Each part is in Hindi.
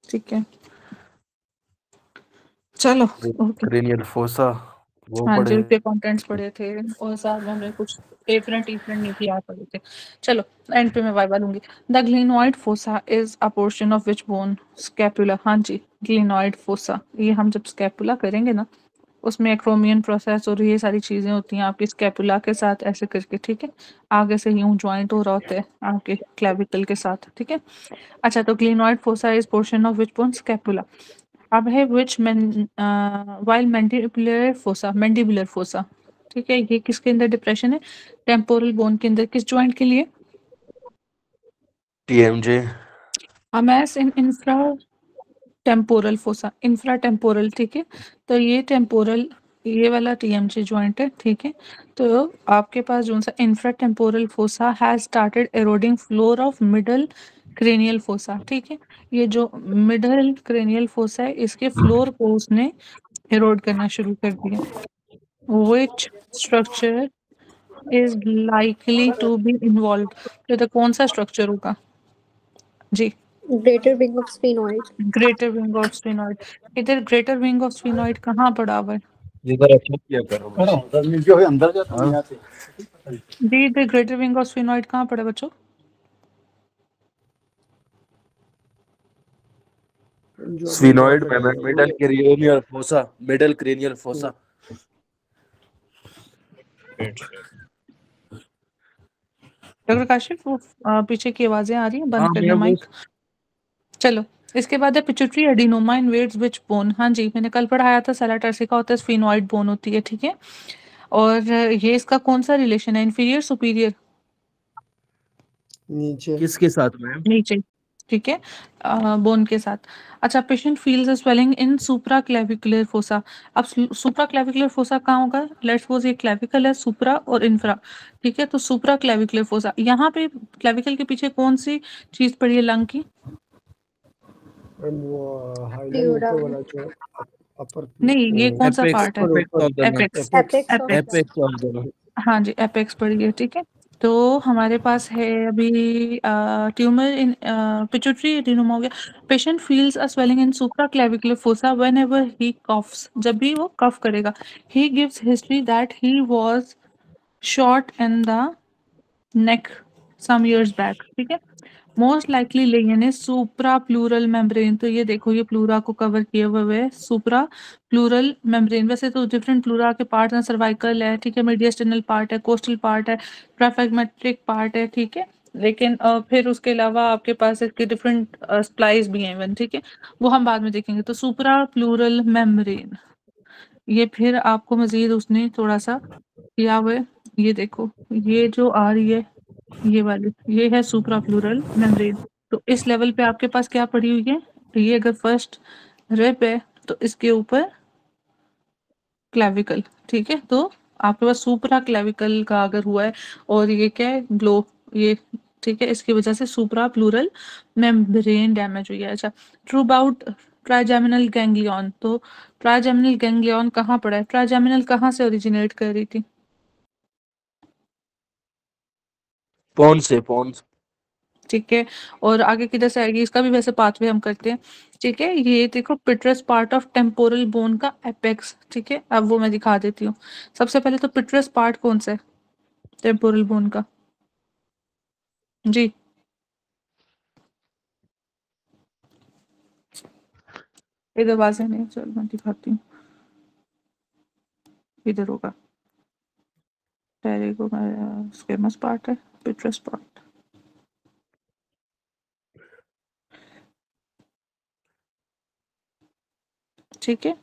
ठीक है, चलो ओके। क्रेनियल फोसा वो हाँ जी, पढ़े। उसके कंटेंट्स पढ़े थे और साथ में हमने कुछ एफरेंट ईफरेंट न्यूक्लियार पढ़े थे। चलो एंड पे मैं वाइवा लूंगी। The glenoid fossa is a portion of which bone? Scapula. हाँ जी, ग्लिनॉइड फोसा, ये हम जब स्कैपुला करेंगे ना, उसमें एक्रोमियन प्रोसेस और ये सारी चीजें होती हैं आपकी स्कैपुला के साथ ऐसे करके, ठीक है, आगे से यूं ज्वाइंट हो रहा होता है आपके क्लेविकल के साथ, ठीक है। अच्छा, तो glenoid fossa is portion of which bone? Scapula. अब है which while mandibular fossa, mandibular fossa, ठीक है, ये किसके अंदर डिप्रेशन है? टेम्पोरल बोन के अंदर। किस जॉइंट के लिए? TMJ. A mass in infratemporal fossa, infratemporal, ठीक है। तो ये टेम्पोरल, ये वाला टीएमजे जॉइंट है, ठीक है। तो आपके पास जो सा infratemporal fossa has started eroding floor of middle cranial fossa, ठीक है। ये जो मिडल क्रेनियल फोसा है, इसके फ्लोर को उसने एरोड करना शुरू कर दिया। Which structure is likely to be involved? तो कौन सा स्ट्रक्चर होगा जी? Greater wing of sphenoid. Greater wing of sphenoid. इधर ग्रेटर विंग ऑफ स्फेनॉइड कहाँ पड़ा हुआ है इधर अच्छा किया करो अंदर जाता हूँ यहाँ से। जी? इधर ग्रेटर विंग ऑफ स्फेनॉइड कहाँ पड़ा बच्चों? Sphenoid middle cranial fossa, middle cranial fossa. Doctor Kashif, वो पीछे की आवाजें आ रही हैं, बंद हाँ कर मैं दें वो माइक। चलो, इसके बाद है पिट्यूटरी एडिनोमा इन वेट्स विच बोन? हाँ जी, मैंने कल पढ़ाया था, सेलाटर्सी का होता है, स्फेनॉइड बोन होती है, ठीक है। और ये इसका कौन सा रिलेशन है, इंफीरियर सुपीरियर? नीचे। किसके साथ में? नीचे, ठीक है, बोन के साथ। अच्छा, patient feels a swelling in supraclavicular fossa. अब सुप्रा क्लेविकुलर फोसा कहाँ होगा? लेट्स सपोज ये क्लेविकल है, सुप्रा और इंफ्रा, ठीक है। तो सुप्रा क्लेविकुलर फोसा, यहाँ पे क्लेविकल के पीछे कौन सी चीज पड़ी है लंग की? वो हाईलाइन प्लूरा। ऊपर वाला जो अपर नहीं, ये कौन सा एपेक्स, पार्ट है? Apex of the nerve, apex. Apex of apex, apex of the nerve. हाँ जी, एपेक्स पड़ी है, ठीक है। तो हमारे पास है अभी ट्यूमर इन पिट्यूटरी एडिनोमा हो गया। Patient feels a swelling in supraclavicular fossa whenever he coughs, जब भी वो कफ करेगा। He gives history that he was shot in the neck some years back, ठीक है। Most likely lesion is suprapleural membrane. तो ये देखो, ये प्लूरा को कवर किए हुए है, सुप्रा प्लूरल मेम्ब्रेन। वैसे तो डिफरेंट प्लूरा के पार्ट हैं, सर्वाइकल है, ठीक है, मीडियस्टिनल पार्ट है, कोस्टल पार्ट है, ट्राफेगमेट्रिक पार्ट है, ठीक है। लेकिन फिर उसके अलावा आपके पास इसके डिफरेंट स्प्लाइस भी हैं इवन, ठीक है, वो हम बाद में देखेंगे। तो सुप्रा प्लूरल मेम्ब्रेन, ये फिर आपको मजीद उसने थोड़ा सा किया हुआ है। ये देखो, ये जो आ रही है, ये वाली, ये है सुप्रा प्लूरल मेम्ब्रेन। तो इस लेवल पे आपके पास क्या पड़ी हुई है? ये अगर फर्स्ट रिब है तो इसके ऊपर क्लेविकल, ठीक है। तो आपके पास सुप्रा क्लेविकल का अगर हुआ है और ये क्या है, ग्लो, ये, ठीक है, इसकी वजह से सुप्रा प्लूरल मेम्ब्रेन डैमेज हुई है। अच्छा, ट्रू अबाउट ट्राइजेमिनल गैंग्लियन। तो ट्राइजेमिनल गैंग्लियन कहाँ पड़ा है? ट्राइजेमिनल कहाँ से ओरिजिनेट कर रही थी? पॉन्स से, पॉन्स। ठीक है, और आगे किधर से आएगी? इसका भी वैसे पाथवे हम करते हैं, ठीक है। ये देखो, पिट्रस पार्ट ऑफ टेम्पोरल बोन का एपेक्स, ठीक है। अब वो मैं दिखा देती हूँ। सबसे पहले तो पिट्रस पार्ट कौन सा है टेम्पोरल बोन का जी? इधर वाज़ेह नहीं, चलो मैं दिखाती हूँ, इधर होगा। टेरिको स्क्वेमस पार्ट है, पिट्रस पार्ट, ठीक है।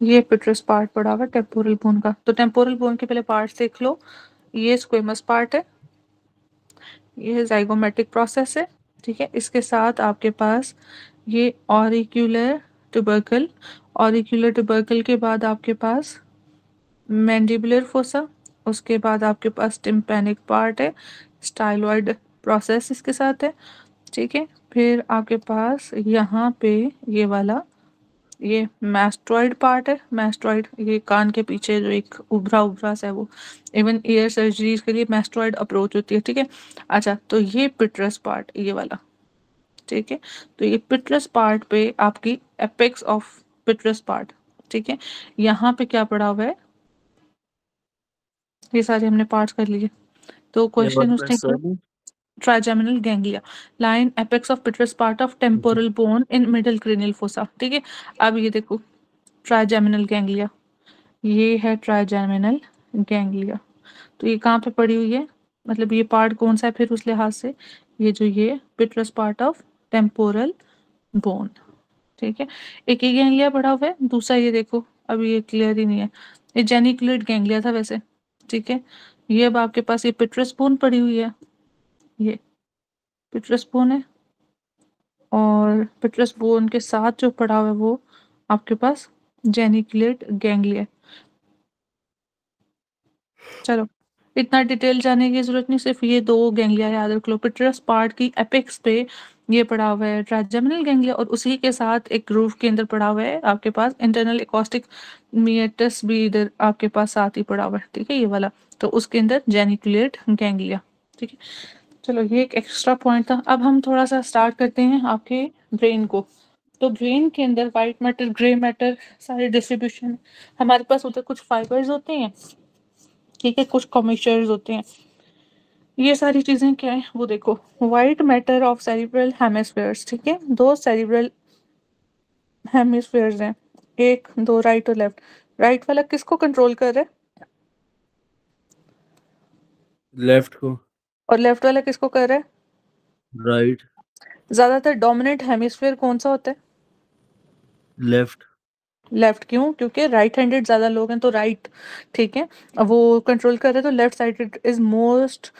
ये पिट्रस पार्ट पड़ा हुआ टेम्पोरल बोन का। तो टेम्पोरल बोन के पहले पार्ट देख लो। ये स्क्वेमस पार्ट है, ये ज़ाइगोमेटिक प्रोसेस है, ठीक है। इसके साथ आपके पास ये ऑरिक्यूलर ट्यूबरकल, ऑरिक्यूलर ट्यूबरकल के बाद आपके पास मैंडिबुलर फोसा, उसके बाद आपके पास टिम्पैनिक पार्ट है, स्टाइलॉइड प्रोसेस इसके साथ है, ठीक है। फिर आपके पास यहाँ पे ये वाला, ये मैस्टॉइड पार्ट है, मैस्टॉइड, ये कान के पीछे जो एक उभरा उभरा सा है वो, इवन ईयर सर्जरीज के लिए मैस्टॉइड अप्रोच होती है, ठीक है। अच्छा, तो ये पिट्रस पार्ट, ये वाला, ठीक है। तो ये पिट्रस पार्ट पे आपकी एपेक्स ऑफ पिट्रस पार्ट, ठीक है। यहाँ पे क्या पड़ा हुआ है, ये सारे हमने पार्ट्स कर लिए। तो क्वेश्चन उसने किया, trigeminal ganglia line apex of petrous part of temporal bone in middle cranial fossa, ठीक है। अब ये देखो ट्राइजेमिनल गैंग्लिया, ये है ट्राइजेमिनल गैंग्लिया। तो ये कहाँ पे पड़ी हुई है, मतलब ये पार्ट कौन सा है फिर उस लिहाज से, ये जो ये पिट्रस पार्ट ऑफ टेम्पोरल बोन, ठीक है। एक ये गैंग्लिया पड़ा हुआ है, दूसरा ये देखो अभी ये क्लियर ही नहीं है, ये जेनिकुलेट गैंग्लिया था वैसे, ठीक है। ये अब आपके पास ये पिट्रस बोन पड़ी हुई है, ये पिट्रस बोन है, और पिट्रस बोन के साथ जो पड़ा हुआ है वो आपके पास जेनिकुलेट गैंग्लिया। चलो इतना डिटेल जानने की जरूरत नहीं, सिर्फ ये दो गैंग्लिया याद रख लो। पिट्रस पार्ट की एपेक्स पे ये पड़ा हुआ है ट्राइजेमिनल गैंग्लिया, और उसी के साथ एक ग्रूव के अंदर पड़ा हुआ है आपके पास इंटरनल एकॉस्टिक मीएटस भी इधर आपके पास साथ ही पड़ा हुआ है, ठीक है, ये वाला। तो उसके अंदर जेनिकुलेट गैंग्लिया, ठीक है। चलो ये एक एक्स्ट्रा पॉइंट था। अब हम थोड़ा सा स्टार्ट करते हैं आपके ब्रेन को। तो ब्रेन के अंदर वाइट मैटर, ग्रे मैटर सारे डिस्ट्रीब्यूशन, हमारे पास उधर कुछ फाइबर्स होते हैं, ठीक है, कुछ कमिश्चर्स होते हैं। ये सारी चीजें क्या है वो देखो, white matter of cerebral hemispheres, ठीक है, दो सेरिब्रल हेमिस्फेयर्स हैं, एक दो राइट और लेफ्ट। राइट वाला किसको कंट्रोल कर रहा है, लेफ्ट को, और लेफ्ट वाला किसको कर रहा है। राइट, ज्यादातर डोमिनेंट हेमिस्फेयर कौन सा होता है, लेफ्ट। लेफ्ट। क्यों, क्योंकि राइट हैंडेड ज्यादा लोग हैं तो राइट, ठीक है, अब वो कंट्रोल कर रहे हैं तो left sided is most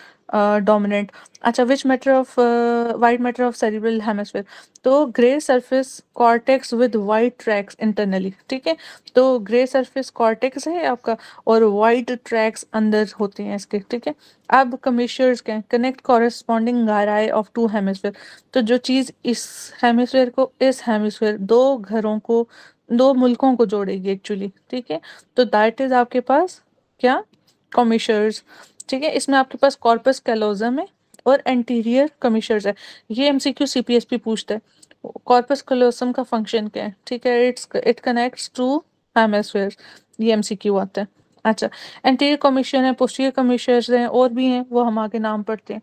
dominant. अच्छा, which matter of white matter of cerebral hemisphere, तो grey surface cortex with white tracts internally, ठीक है। तो ग्रे सरफेस कॉर्टेक्स है आपका, और वाइट ट्रैक्स अंदर होते हैं इसके, ठीक है। अब कमिश्चर्स क्या है, connect corresponding gyri of two hemisphere, तो जो चीज इस हेमिस्फेयर को इस हेमिस्फेयर, दो घरों को, दो मुल्कों को जोड़ेगी एक्चुअली, ठीक है। तो दैट इज आपके पास क्या, कमिश्चर्स, ठीक है। इसमें आपके पास कॉर्पस कैलोजम है और एंटीरियर कमिश्चर्स है। ये एमसीक्यू सीपीएसपी पूछता है, कॉर्पस कैलोजम का फंक्शन क्या है, ठीक है, इट कनेक्ट्स टू हेमिस्फेयर, ये एमसीक्यू आता है। अच्छा, एंटीरियर कमिश्चर है, पोस्टीरियर कमिश्चर्स हैं, और भी हैं, वो हम आगे नाम पढ़ते हैं।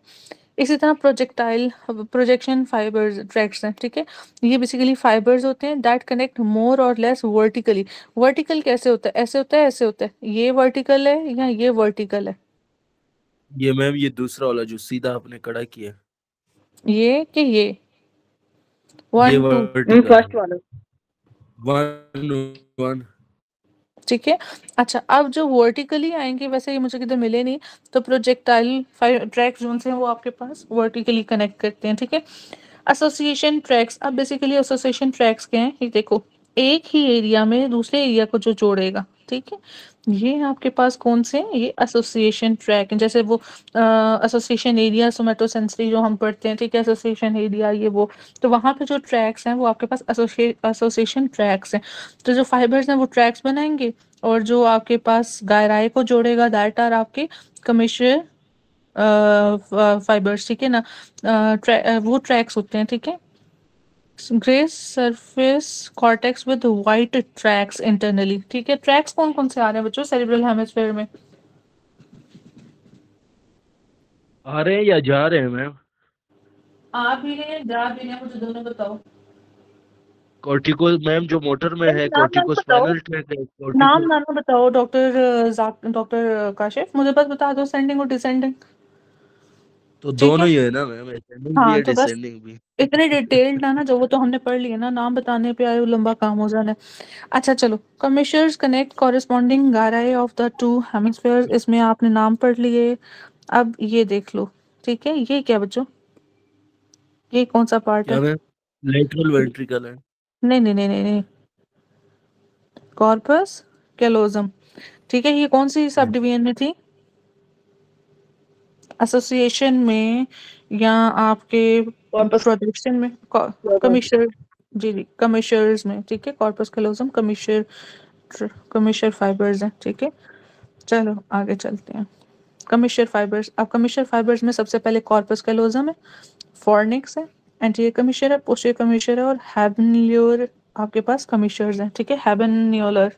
इसी तरह प्रोजेक्टाइल प्रोजेक्शन फाइबर्स ट्रैक्स हैं, ठीक है। ये बेसिकली फाइबर्स होते हैं दैट कनेक्ट मोर और लेस वर्टिकली। वर्टिकल कैसे होता है, ऐसे होता है, ऐसे होता है, ये वर्टिकल है या ये वर्टिकल है, ये मैम ये दूसरा वाला जो सीधा आपने कड़ा किया, ये कि ये ये 1 2, वर्टिकल फर्स्ट वाला। 1 1। ठीक है। अच्छा, अब जो वर्टिकली आएंगे वैसे ये मुझे किधर मिले नहीं, तो प्रोजेक्टाइल ट्रैक्स जो हैं वो आपके पास वर्टिकली कनेक्ट करते हैं, ठीक है। एसोसिएशन ट्रैक्स, अब बेसिकली एसोसिएशन ट्रैक्स क्या हैं, ये देखो, एक ही एरिया में दूसरे एरिया को जो जोड़ेगा, ठीक है। ये आपके पास कौन से हैं, ये एसोसिएशन ट्रैक हैं, जैसे वो एसोसिएशन एरिया सोमेटोसेंसरी जो हम पढ़ते हैं, ठीक है, एसोसिएशन एरिया ये वो, तो वहाँ पे जो ट्रैक्स हैं वो आपके पास एसोसिएशन ट्रैक्स हैं। तो जो फाइबर्स हैं वो ट्रैक्स बनाएंगे, और जो आपके पास गायराई को जोड़ेगा दैट आर आपके कमिश्चर फाइबर्स, ठीक है ना, वो ट्रैक्स होते हैं, ठीक है। Grey surface cortex with white tracts internally, ठीक है। ट्रैक्स कौन कौन से आ रहे हैं बच्चों सेरिब्रल हेमिस्फीयर में, आ रहे हैं या जा रहे हैं मैम? आ भी रहे हैं जा भी रहे हैं, मुझे दोनों बताओ। कॉर्टिको मैम जो मोटर में है, नाम नाम कॉर्टिको बताओ, स्पाइनल ट्रैक है, नाम कॉर्टिको। नाम बताओ डॉक्टर काशिफ, मुझे बस बता दो सेंडिंग और डिसेंडिंग, तो ठीक दोनों है। ही है ना मैम, असेंडिंग भी हाँ है तो बस डिसेंडिंग भी। इतने डिटेल्ड ना जो वो तो हमने पढ़ लिया ना, नाम बताने पे आए वो लंबा काम हो जाना है। अच्छा चलो, commissures connect corresponding gyri of the two hemispheres, इसमें आपने नाम पढ़ लिए। अब ये देख लो, ठीक है, ये क्या बच्चों, ये कौन सा पार्ट है, क्या मैम? लेटरल वेंट्रिकल है। नहीं नहीं नहीं नहीं नहीं, कॉर्पस कैलोजम, ठीक है। ये कौन सी सब डिवीजन में थी, एसोसिएशन में या आपके प्रोजेक्शन में, कमिश्चर, जी जी कमिश्चर्स में, ठीक है, कॉर्पस कैलोजम कमिश्चर, कमिश्चर फाइबर्स हैं, ठीक है। चलो आगे चलते हैं, कमिश्चर फाइबर्स। अब कमिश्चर फाइबर्स में सबसे पहले कॉर्पस कैलोजम है, फॉर्निक्स है, एंटीरियर कमीशर है, पोस्टीरियर कमीशर है और हैबेन्यूलर आपके पास कमीशर्स हैं, ठीक है, हैबेन्यूलर।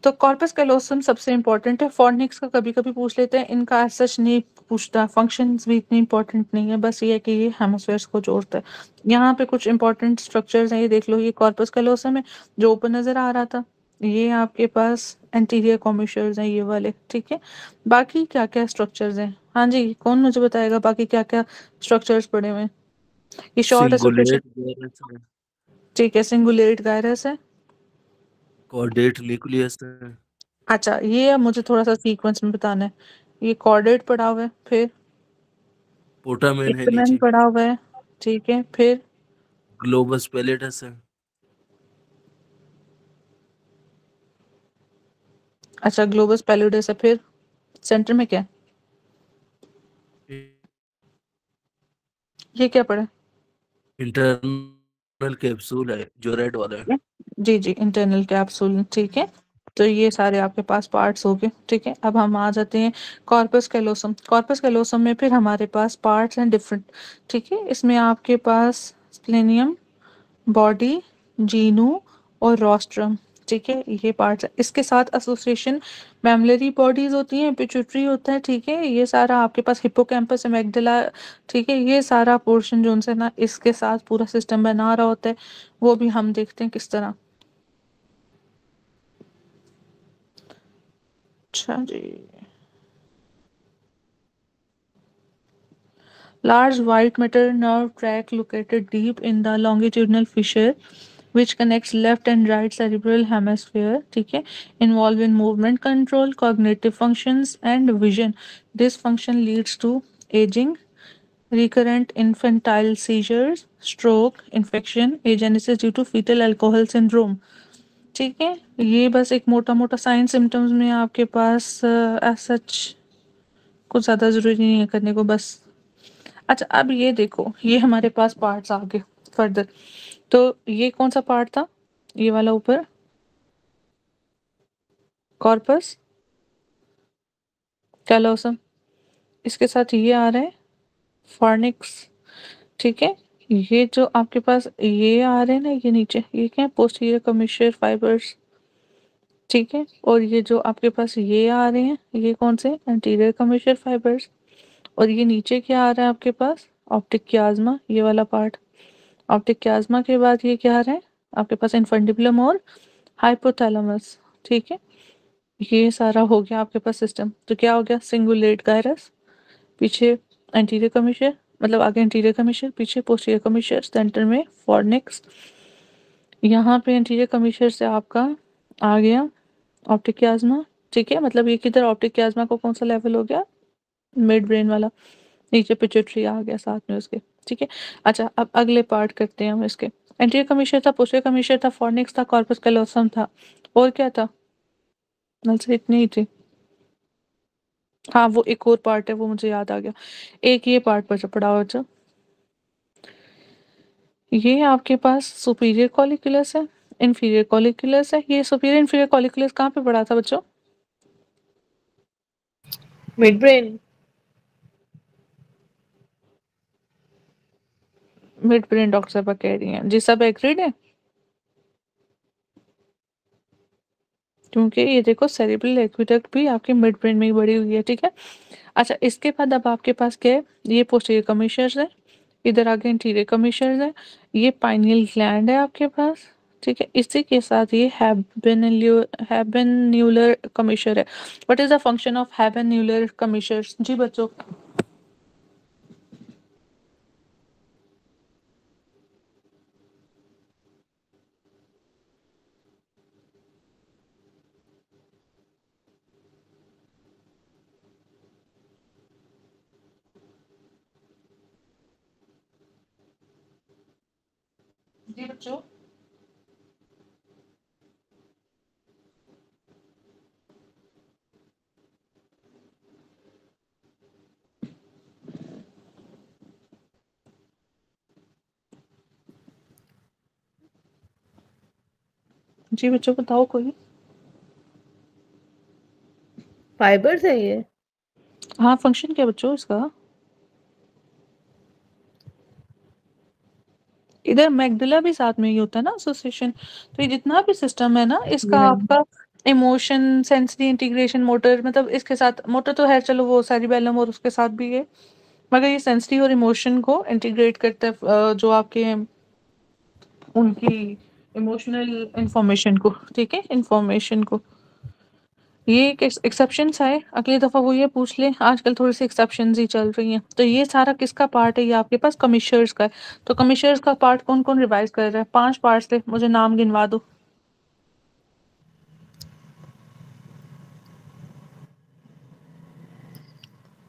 तो कॉर्पस कैलोसम सबसे इंपॉर्टेंट है। फॉर्निक्स का कभी कभी पूछ लेते हैं, इनका as सच नहीं पूछता, फंक्शंस भी इतनी इंपॉर्टेंट नहीं है, बस ये है कि ये हेमिस्फेयर्स को जोड़ता है। यहाँ पे कुछ इंपॉर्टेंट स्ट्रक्चर्स हैं, ये देख लो, ये कॉर्पस कैलोसम है जो ऊपर नजर आ रहा था, ये आपके पास एंटीरियर कॉमिशर्स हैं ये वाले, ठीक है। बाकी क्या क्या स्ट्रक्चर्स हैं, हाँ जी, कौन मुझे बताएगा बाकी क्या क्या स्ट्रक्चर्स पड़े हुए हैं? ये शॉर्ट एसोसिएशन, सिंगुलेट गैरस है, ठीक है, सिंगुलेट गायरस है। कॉर्डेट न्यूक्लियस है, अच्छा, ये अब मुझे थोड़ा सा सीक्वेंस में बताना है। ये कॉर्डेट पड़ा हुआ है, फिर पोटामेन है इक्विमेन नीचे, पड़ा हुआ है, ठीक है, फिर ग्लोबस पैलेटस है, अच्छा ग्लोबस पैलुडस है, फिर सेंटर में क्या है? ये क्या पड़ा है? इंटरनल कैप्सूल है जो रेड वाला है। जी जी, इंटरनल कैप्सूल, ठीक है। तो ये सारे आपके पास पार्ट्स हो गए, ठीक है। अब हम आ जाते हैं कॉर्पस कैलोसम। कॉर्पस कैलोसम में फिर हमारे पास पार्ट्स हैं डिफरेंट, ठीक है। इसमें आपके पास स्प्लेनियम, बॉडी, जीनू और रोस्ट्रम, ठीक है, ये पार्ट्स है। इसके साथ एसोसिएशन मैमलरी बॉडीज होती हैं, पिट्यूटरी होता है, ठीक है, ये सारा आपके पास हिप्पोकैम्पस, एमिग्डाला, ठीक है, ये सारा पोर्शन जो उनसे ना इसके साथ पूरा सिस्टम बना रहा होता है, वो भी हम देखते हैं किस तरह। अच्छा जी, large white matter nerve tract located deep in the longitudinal fissure which connects left and right cerebral hemisphere, ठीक है, involved in movement control, cognitive functions and vision. This function leads to aging, recurrent infantile seizures, stroke, infection, agenesis due to fetal alcohol syndrome, ठीक है। ये बस एक मोटा मोटा साइन सिम्टम्स में आपके पास एज सच कुछ ज़्यादा ज़रूरी नहीं है करने को, बस। अच्छा, अब ये देखो, ये हमारे पास पार्ट्स आ गए फर्दर। तो ये कौन सा पार्ट था? ये वाला ऊपर, कॉर्पस कैलोसम, इसके साथ ये आ रहा है फॉर्निक्स, ठीक है। ये जो आपके पास ये आ रहे हैं ना, ये नीचे, ये क्या है? पोस्टीरियर कमीशर फाइबर्स, ठीक है। और ये जो आपके पास ये आ रहे हैं, ये कौन से? Anterior commissure fibres. और ये नीचे क्या आ रहा है आपके पास? ऑप्टिक कियाज्मा, ये वाला पार्ट। ऑप्टिक कियाज्मा के बाद ये क्या आ रहा है आपके पास? इन्फंडिबुलम और हाइपोथैलेमस, ठीक है। ये सारा हो गया आपके पास सिस्टम। तो क्या हो गया? सिंगुलेट गायरस, पीछे एंटीरियर कमीशर, मतलब आगे एंटीरियर कमीशर, पीछे पोस्टीरियर कमीशर, सेंटर में फॉर्निक्स। यहाँ पे एंटीरियर कमीशर से आपका आ गया ऑप्टिक कियाज्मा, ठीक है। मतलब ये किधर ऑप्टिक कियाज्मा को कौन सा लेवल हो गया? मिड ब्रेन वाला। नीचे पिट्यूटरी आ गया साथ में उसके, ठीक है। अच्छा, अब अगले पार्ट करते हैं हम इसके। एंटीरियर कमीशर था, पोस्टीरियर कमीशर था, फॉर्निक्स था, कॉर्पस कैलोसम था, और क्या था? नल से इतनी ही थी। हाँ, वो एक और पार्ट है, वो मुझे याद आ गया, एक ये पार्ट बचा पड़ा हुआ था। ये आपके पास सुपीरियर कॉलिक्युलस है, इंफीरियर कॉलिक्युलस है। ये सुपीरियर इंफीरियर कॉलिक्युलस कहाँ पे पड़ा था बच्चों? Mid brain. Mid brain, doctor साहब कह रही हैं जी, सब एग्रीड है? क्योंकि ये देखो सेरिब्रल एक्विडक्ट भी आपके मिड ब्रेन में ही बड़ी हुई है, ठीक है। अच्छा, इसके बाद अब आपके पास क्या है? ये पोस्टीरियर कमीशर्स है, इधर आगे इंटीरियर कमीशर्स है, ये पाइनियल ग्लैंड है आपके पास, ठीक है। इसी के साथ ये हैबेन्यूलर कमीशर है। What is the function of habenular commissures जी बच्चों? जी बच्चों, जी बच्चों बताओ कोई। फाइबर्स है ये। हाँ, फंक्शन क्या बच्चों इसका? इधर मैगडिला भी साथ में ही होता है ना एसोसिएशन। तो ये जितना भी सिस्टम है ना इसका Yeah. आपका इमोशन, सेंसरी इंटीग्रेशन, मोटर, मतलब इसके साथ मोटर तो है चलो वो सेरिबेलम और उसके साथ भी है, मगर ये सेंसरी और इमोशन को इंटीग्रेट करता है जो आपके उनकी इमोशनल इंफॉर्मेशन को, ठीक है, इंफॉर्मेशन को। ये एक एक्सेप्शंस है, अगली दफा वो ये पूछ ले, आजकल थोड़ी सी एक्सेप्शंस ही चल रही हैं। तो ये सारा किसका पार्ट है? ये आपके पास कमिश्नर्स का है। तो कमिश्नर्स का पार्ट कौन कौन रिवाइज कर रहा है? 5 पार्ट्स थे, मुझे नाम गिनवा दो।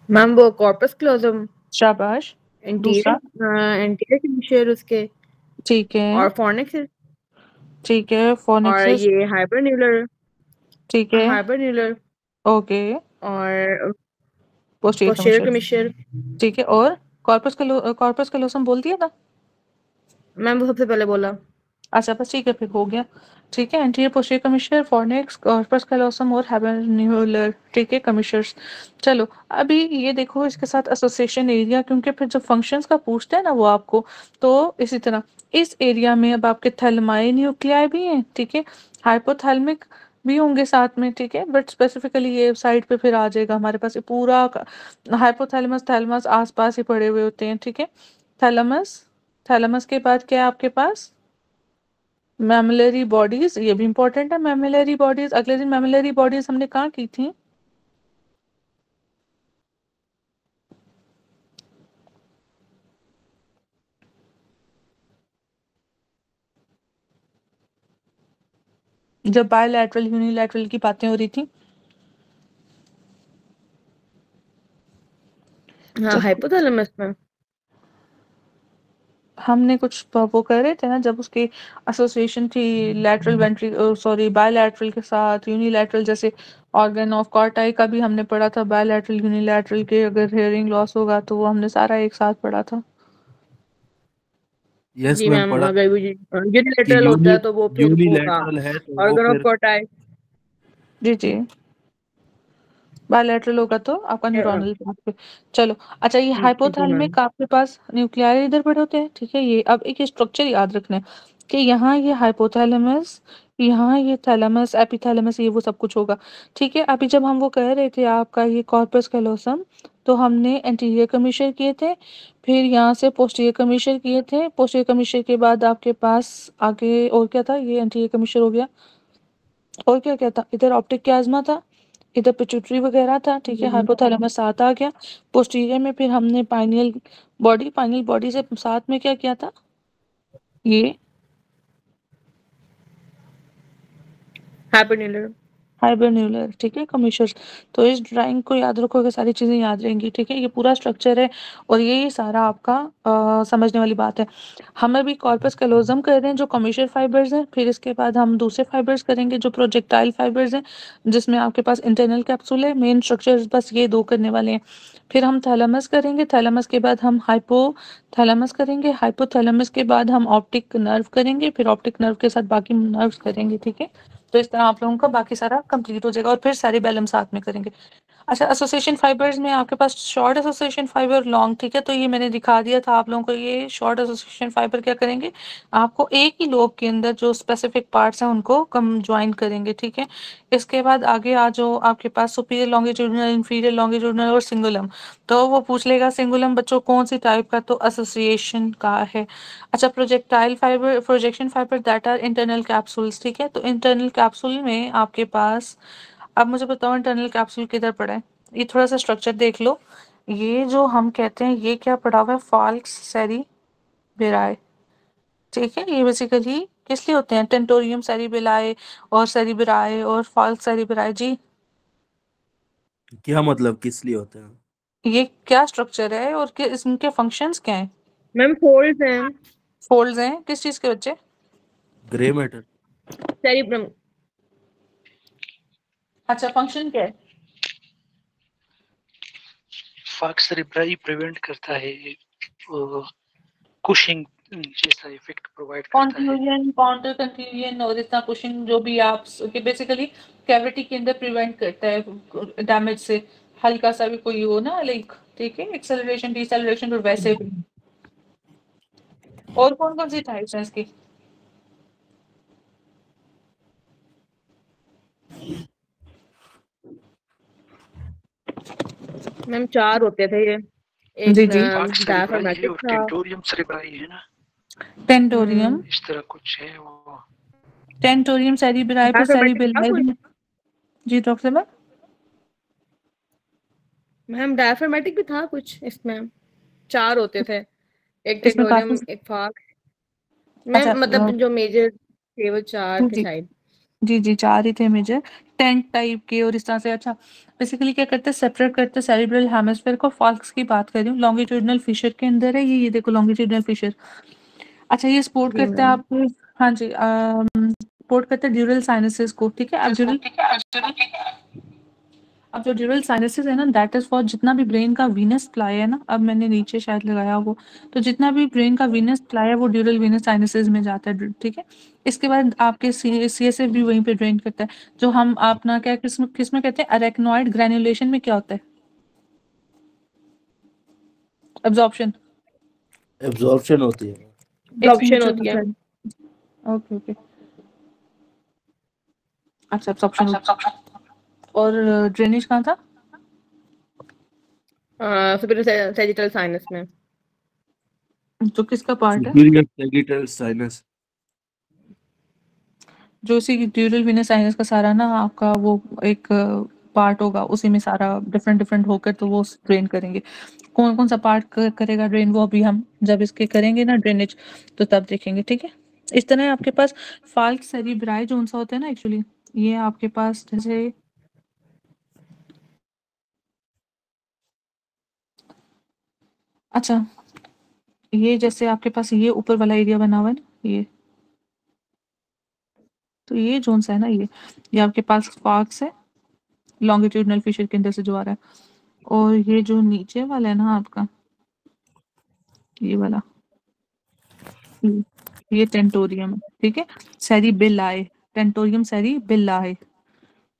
मैम वो कॉर्पस क्लोजम, शाबाश। दूसरा? एंटीरियर कमिश्नर उसके, ठीक है, और फोनिक्स, ठीक है, और फोनिक्सिस, ये हाइपरन्यूलर, ठीक है, हाइपरन्यूलर, ओके, और पोस्टीरियर पोस्टीरियर कमिश्नर, कमिश्नर। ठीक है, और कॉर्पस कैलोसम बोल दिया था? मैम वो सबसे पहले बोला। अच्छा बस ठीक है, फिर हो गया। ठीक है, anterior posterior commissioner, fornix, corpus callosum और हाइबरन्यूलर, ठीक है, कमिश्नर्स। चलो अभी ये देखो इसके साथ एसोसिएशन एरिया, क्योंकि फिर जब फंक्शंस का पूछते हैं ना वो आपको, तो इसी तरह इस एरिया में अब आपके थैलेमाई न्यूक्लियाई भी हैं, ठीक है, हाइपोथैलेमिक भी होंगे साथ में, ठीक है, बट स्पेसिफिकली ये साइड पे फिर आ जाएगा हमारे पास ये पूरा हाइपोथैलेमस, थैलेमस आसपास ही पड़े हुए होते हैं, ठीक है। थैलेमस, थैलेमस के बाद क्या है आपके पास? मैमिलरी बॉडीज, ये भी इंपॉर्टेंट है। मैमिलरी बॉडीज, अगले दिन मैमिलरी बॉडीज हमने कहाँ की थी? जब बायलैटरल यूनिलैटरल की बातें हो रही थी। हाँ हाइपोथैलेमस में हमने कुछ वो कर रहे थे ना जब उसकी एसोसिएशन थी लैटरल वेंट्री, सॉरी, बायलैटरल के साथ यूनिलैटरल, जैसे ऑर्गन ऑफ कॉर्टाई का भी हमने पढ़ा था, बायलैटरल यूनिलैटरल के अगर हेयरिंग लॉस होगा तो वो हमने सारा एक साथ पढ़ा था। यस जी मैम, मैम, पढ़ा अगर कि यूनिलैटरल होता है तो वो फिर वो होगा यूनिलैटरल है तो वो ऑर्गन ऑफ फिर कॉर्टाई। जी जी, बायलैटरल होगा तो आपका न्यूरॉनल पाथवे। चलो अच्छा, ये जी मैम। हाइपोथैलेमिक आपके पास न्यूक्लियर इधर पड़े होते हैं, ठीक है। ये अब एक स्ट्रक्चर याद रखना है कि यहाँ ये हाइपोथैलेमस, यहाँ ये थैलेमस, एपिथैलेमस, ये वो सब कुछ होगा, ठीक है। अभी जब हम वो कह रहे थे आपका ये कॉर्पस कैलोसम, तो हमने एंटीरियर कमिश्नर किए थे, फिर यहाँ से पोस्टीरियर कमिश्नर किए थे, पोस्टीरियर कमिश्नर के बाद आपके पास आगे और क्या था? ये एंटीरियर कमिश्नर हो गया, और क्या क्या था? इधर ऑप्टिक क्याज्मा था, इधर पिट्यूटरी वगैरह था, ठीक है, हाइपोथैलेमस साथ आ गया। पोस्टीरियर में फिर हमने पाइनियल बॉडी, पाइनियल बॉडी से साथ में क्या किया था? ये हाइपरन्यूलर। हाइबरन्यूलर, ठीक है, कमिश्नर्स। तो इस ड्राइंग को याद रखोगे, सारी चीजें याद रहेंगी, ठीक है। ये पूरा स्ट्रक्चर है और ये सारा आपका समझने वाली बात है। हम अभी कॉर्पस कैलोजम कर रहे हैं जो कमिश्नर फाइबर्स हैं, फिर इसके बाद हम दूसरे फाइबर्स करेंगे जो प्रोजेक्टाइल फाइबर्स हैं, जिसमें आपके पास इंटरनल कैप्सूल है। मेन स्ट्रक्चर बस ये दो करने वाले हैं। फिर हम थैलेमस करेंगे, थैलेमस के बाद हम हाइपोथैलेमस करेंगे, हाइपोथैलेमस के बाद हम ऑप्टिक नर्व करेंगे, फिर ऑप्टिक नर्व के साथ बाकी नर्व्स करेंगे, ठीक है। तो इस तरह आप लोगों का बाकी सारा कंप्लीट हो जाएगा और फिर सेरिबेलम साथ में करेंगे। अच्छा, एसोसिएशन फाइबर्स में आपके पास शॉर्ट एसोसिएशन फाइबर, लॉन्ग, ठीक है। तो ये मैंने दिखा दिया था आप लोगों को। ये शॉर्ट एसोसिएशन फाइबर क्या करेंगे? आपको एक ही लोब के अंदर जो स्पेसिफिक पार्ट्स हैं उनको कम ज्वाइन करेंगे, ठीक है। इसके बाद आगे आ जाओ, आपके पास सुपीरियर लॉन्गिट्यूडिनल, इंफीरियर लॉन्गिट्यूडिनल और सिंगुलम। तो वो पूछ लेगा सिंगुलम बच्चों कौन सी टाइप का, तो एसोसिएशन का है। अच्छा, projectile fibre, projection fibre that are internal capsules, ठीक है। तो इंटरनल कैप्सूल में आपके पास, अब मुझे बताओ इंटरनल कैप्सूल किधर पड़ा है? ये थोड़ा सा स्ट्रक्चर देख लो। ये जो हम कहते हैं ये क्या पड़ा हुआ है? फाल्क्स सेरिबेराई, ठीक है। ये बेसिकली किस लिए होते हैं? टेंटोरियम सेरिबेलाए और सेरिबेराई और फाल्क्स सेरिबेराई। जी, क्या मतलब किस लिए होते हैं? ये क्या स्ट्रक्चर है और इनके फंक्शंस क्या हैं? मैम फोल्ड्स हैं, फोल्ड्स हैं किस चीज के बच्चे? Grey matter. सेरिब्रम। अच्छा, फंक्शन क्या है? फाक्स सेरेब्राई प्रिवेंट करता है, कुशिंग जैसा इफेक्ट प्रोवाइड करता है। कॉन्फ्यूजन, काउंटर कंफ्यूजन और इतना कुशिंग जो भी आप कि बेसिकली कैविटी के अंदर प्रिवेंट करता है डैमेज से, हल्का सा भी कोई हो ना, लाइक, ठीक है, एक्सेलरेशन डिसेलरेशन और वैसे भी। और कौन-कौन सी टाइप्स हैं इसकी? मैम 4 होते थे ये। जी, एक जी। फॉक्स सेरेब्राई है डायफ्रामेटिक और था। टेंटोरियम सेरेब्राई है ना, टेंटोरियम, इस तरह कुछ है वो। टेंटोरियम सेरिब्राई फिर डायफ्रामेटिक था सेरिबेल्लाई कुछ? भी। जी, डॉक्टर साहब? मैम डायफ्रामेटिक भी था कुछ इसमें, 4 होते थे। एक इसमें टेंटोरियम, काफ़ी एक फॉक्स। अच्छा मैम मतलब जो मेजर थे वो 4 थे जी, शायद। जी, जी, 4 ही थे मेजर, टेंट टाइप के और इस तरह से। अच्छा, बेसिकली क्या करते हैं, सेपरेट करते हैं सेरिब्रल हेमिस्फीयर को। फॉक्स की बात कर रही हूँ, लॉन्गिट्यूडिनल फिशर के अंदर है ये देखो लॉन्गिट्यूडिनल फिशर। अच्छा, ये सपोर्ट जी करता है मैम। आपको। हाँ जी, सपोर्ट करता है ड्यूरल साइनसेस को, ठीक है? अब जो ड्यूरल साइनसेस है ना, दैट इज़ फॉर जितना भी ब्रेन का वीनस सप्लाई है ना, अब मैंने नीचे शायद लगाया वो, तो जितना भी ब्रेन का वीनस सप्लाई है वो ड्यूरल वीनस साइनसेस में जाता है, ठीक है? इसके बाद आपके सीएसएफ भी वहीं पे ड्रेन करता है। जो हम अपना क्या किसमें कहते हैं, अरेक्नॉइड ग्रैन्युलेशन में क्या होता है? एब्जॉर्प्शन। एब्जॉर्प्शन होती है। एब्जॉर्प्शन होती है। Okay, okay. अच्छा, एब्जॉर्प्शन। और ड्रेनेज कहाँ था? सुपीरियर सैजिटल साइनस में। तो किसका पार्ट है? Superior sagittal sinus. जो इसी ड्यूरल वीनस साइनस का सारा ना आपका वो एक पार्ट होगा, उसी में सारा डिफरेंट होकर तो वो ड्रेन करेंगे। कौन-कौन सा पार्ट करेगा ड्रेन, वो अभी हम जब इसके करेंगे ना ड्रेनेज, तो तब देखेंगे, ठीक है? इस तरह आपके पास फाल्क्स सेरिब्राई जोन सा होता है ना एक्चुअली, ये आपके पास जैसे अच्छा, ये जैसे आपके पास ये ऊपर वाला एरिया बना हुआ है ना, ये तो ये जोन सा है ना, ये आपके पास फाल्क्स है, लॉन्गिट्यूडिनल फिशर के अंदर से जो आ रहा है। और ये जो नीचे वाला है ना आपका, ये वाला, ये ये टेंटोरियम है, ठीक है? सेरिबेल्लाए, टेंटोरियम सेरिबेल्लाए,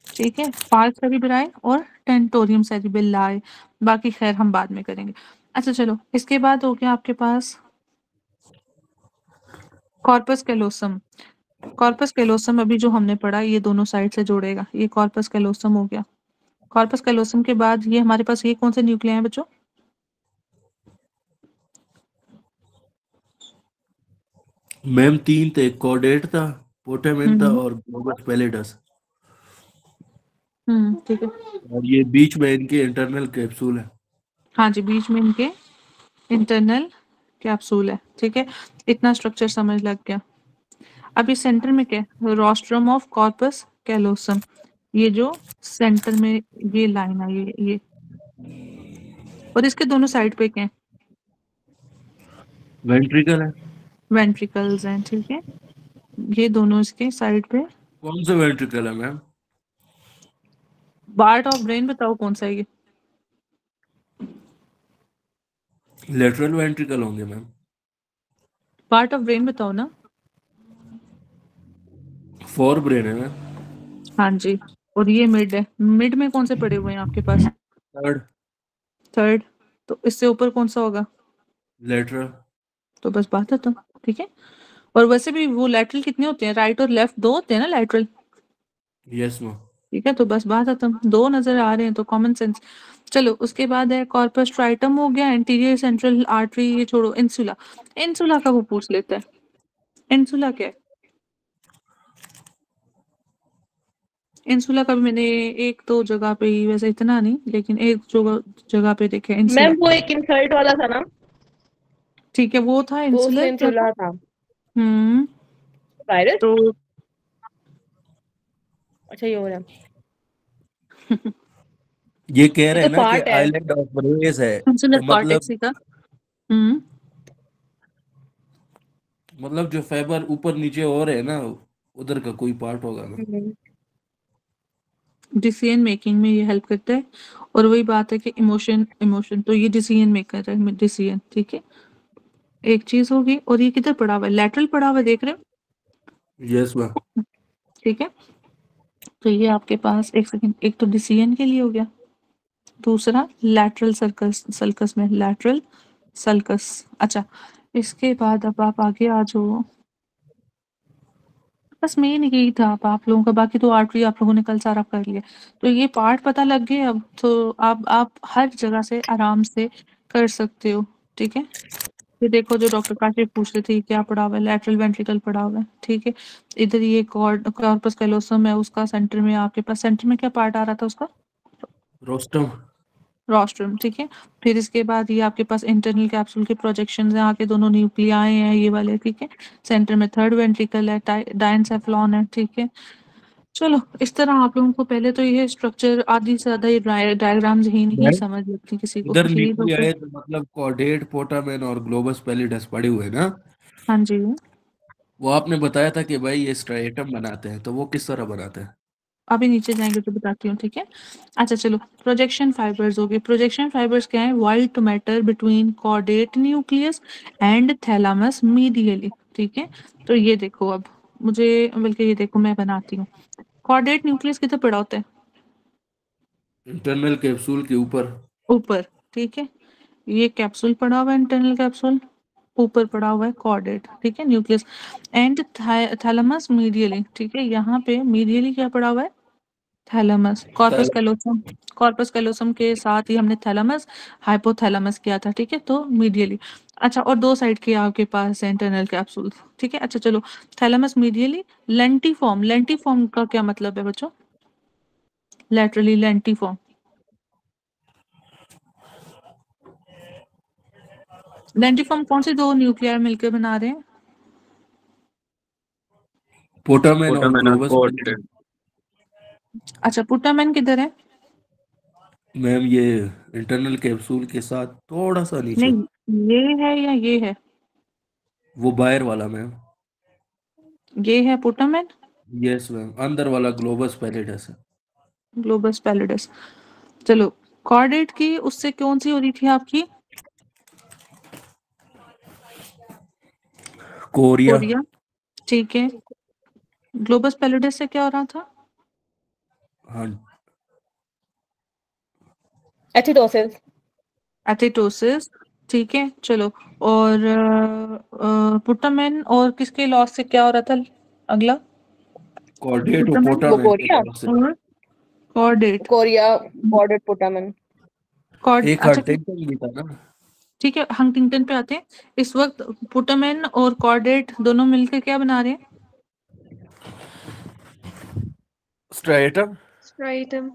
ठीक है? फाल्क्स सेरिब्राई और टेंटोरियम सेरिबेल्लाए, बाकी खैर हम बाद में करेंगे। अच्छा चलो, इसके बाद हो गया आपके पास कॉर्पस कैलोसम। कॉर्पस कैलोसम अभी जो हमने पढ़ा, ये दोनों साइड से जोड़ेगा, ये कॉर्पस कैलोसम हो गया। कॉर्पस कैलोसम के बाद ये हमारे पास ये कौन से न्यूक्लिया हैं बच्चों? मैम 3 थे, कॉर्डेट था, पोटामेन था हम्म और ग्लोबस पैलिडस। ठीक है। और ये बीच में इनके इंटरनल कैप्सूल है। हाँ जी, बीच में इनके इंटरनल कैप्सूल है, ठीक है? इतना स्ट्रक्चर समझ लग गया। अभी सेंटर में क्या है? रोस्ट्रम ऑफ कॉर्पस कैलोसम, ये जो सेंटर में ये लाइन है, ये और इसके दोनों साइड पे क्या है? वेंट्रिकल है। वेंट्रिकल्स हैं, ठीक है? ये दोनों इसके साइड पे। कौन सा वेंट्रिकल है मैम? पार्ट ऑफ ब्रेन बताओ कौन सा है ये? लेटरल वेंट्रिकल होंगे मैम। पार्ट ऑफ ब्रेन बताओ ना। फोर ब्रेन है मैम। हाँ जी, और ये मिड है। मिड में कौन से पड़े हुए हैं आपके पास? Third third. तो इससे ऊपर कौन सा होगा? लेटरल। तो बस बात है, तो ठीक है। और वैसे भी वो लैटरल कितने होते हैं? राइट और लेफ्ट दो होते हैं ना लैटरल, यस मैम। ठीक है? तो बस बात है, तुम दो नजर आ रहे हैं तो कॉमन सेंस। चलो, उसके बाद है कॉर्पस ट्राइटम हो गया, एंटीरियर सेंट्रल आर्टरी, ये छोड़ो। इंसुला, इंसुला का वो पूछ लेता है। इंसुला क्या है? इंसुला का भी मैंने एक दो जगह पे ही, वैसे इतना नहीं, लेकिन एक जगह पे देखे इंसुला, मैम वो एक इंसर्ट वाला था ना, ठीक है? वो था वो उसमें इंसुलर, क्या था? इंसुला था। हम्म वायरस। तो अच्छा, ये हो रहा है। ये कह ये रहे तो हैं ना कि पार्ट है। आइलैंड ऑफ ब्रेस है, इंसुलर तो कॉर्टेक्स का। हम्म मतलब जो फाइबर ऊपर नीचे हो रहे हैं ना, उधर का कोई पार्ट होगा ना। डिसीजन मेकिंग में ये हेल्प करता है। और वही बात है कि इमोशन, तो ये डिसीजन मेकर है, डिसीजन, ठीक है? एक चीज होगी। और ये किधर पड़ा हुआ है? लैटरल पड़ा हुआ है, देख रहे हो, यस मैम। ठीक है? तो ये आपके पास, एक सेकंड, एक तो डिसीजन के लिए हो गया, दूसरा लैटरल सर्कस, सल्कस में लैटरल सल्कस। अच्छा, इसके बाद अब आप आगे आ जाओ। बस मेन यही था आप लोगों का, बाकी तो आर्टरी आप लोगों ने कल सारा कर लिया। तो ये पार्ट पता लग गए अब, तो आप हर जगह से आराम से कर सकते हो, ठीक है? ये देखो जो डॉक्टर काशिफ पूछ रहे थे क्या पड़ा हुआ है, लैटरल वेंट्रिकल पड़ा हुआ है, ठीक है? इधर ये कॉर्पस कैलोसम है, उसका सेंटर में आपके पास, सेंटर में क्या पार्ट आ रहा था उसका? रोस्टम। रोस्ट्रम, ठीक है? फिर इसके बाद ये आपके पास इंटरनल कैप्सूल के प्रोजेक्शंस हैं, आगे दोनों न्यूक्लियाई हैं ये वाले, ठीक है? सेंटर में थर्ड वेंट्रिकल है, डायनसेफ्लॉन है, ठीक है? चलो इस तरह आप लोगों को पहले तो ये स्ट्रक्चर आधी से ज्यादा ये डायग्राम्स ही नहीं मैम, समझ लगती किसी को, इधर यही लिखी डॉक्टर। है तो मतलब कॉर्डेट, पोटामेन और ग्लोबस पैलिडस पड़े हुए ना। हाँ जी, वो आपने बताया था कि भाई ये स्ट्राइटम बनाते हैं, तो वो किस तरह बनाते हैं? अभी नीचे जाएंगे तो बताती हूँ, ठीक है? अच्छा चलो, प्रोजेक्शन फाइबर्स हो गए। प्रोजेक्शन फाइबर्स क्या है? Wild to matter between caudate nucleus and thalamus medially, ठीक है? तो ये देखो, अब मुझे बल्कि ये देखो मैं बनाती हूँ। कॉर्डेट न्यूक्लियस किधर पड़ा होता है? इंटरनल कैप्सूल के ऊपर। ऊपर, ठीक है? ये कैप्सूल पड़ा हुआ है, इंटरनल कैप्सूल, ऊपर पड़ा हुआ है कॉर्डेट, ठीक है? न्यूक्लियस एंड थैलामस मीडियली, ठीक है? यहाँ पे मीडियली क्या पड़ा हुआ है? Thalamus, corpus callosum. Corpus callosum के साथ ही हमने थैलेमस, हाइपोथैलेमस किया था, ठीक है? तो मीडियली। अच्छा, और दो साइड के आपके पास इंटरनल कैप्सूल, ठीक है? अच्छा चलो, थैलेमस मीडियली, लेंटिफॉर्म। लेंटिफॉर्म का क्या मतलब है बच्चों? Laterally lentiform. लेंटिफॉर्म कौन से दो न्यूक्लियर मिलकर बना रहे हैं? पोटामेन और ग्लोबस पैलिडस। अच्छा, पुटामेन किधर है? मैम ये इंटरनल कैप्सूल के साथ थोड़ा सा नीचे। नहीं, ये है या ये है? वो बाहर वाला मैम। ये है पुटामेन, यस मैम, अंदर वाला ग्लोबस पैलिडस है। Globus pallidus. चलो, कॉर्डेट की उससे कौन सी हो रही थी आपकी? कोरिया। कोरिया, ठीक है? ग्लोबस पैलिडस से क्या हो रहा था? हाँ। एथिडोसिस। एथिटोसिस, ठीक है? चलो, और पुटामेन और किसके लॉस से क्या हो रहा था अगला? कॉर्डेट और पुटामेन, पोटामेन के कोरिया। लॉस से। और कॉर्डेट। Korea, chordate, पोटामेन। एक अच्छा हंटिंगटन भी था ना। ठीक है, हंटिंगटन पे आते हैं। इस वक्त पुटामेन और कॉर्डेट दोनों मिलकर क्या बना रहे हैं? स्ट्राइटम। Striatum.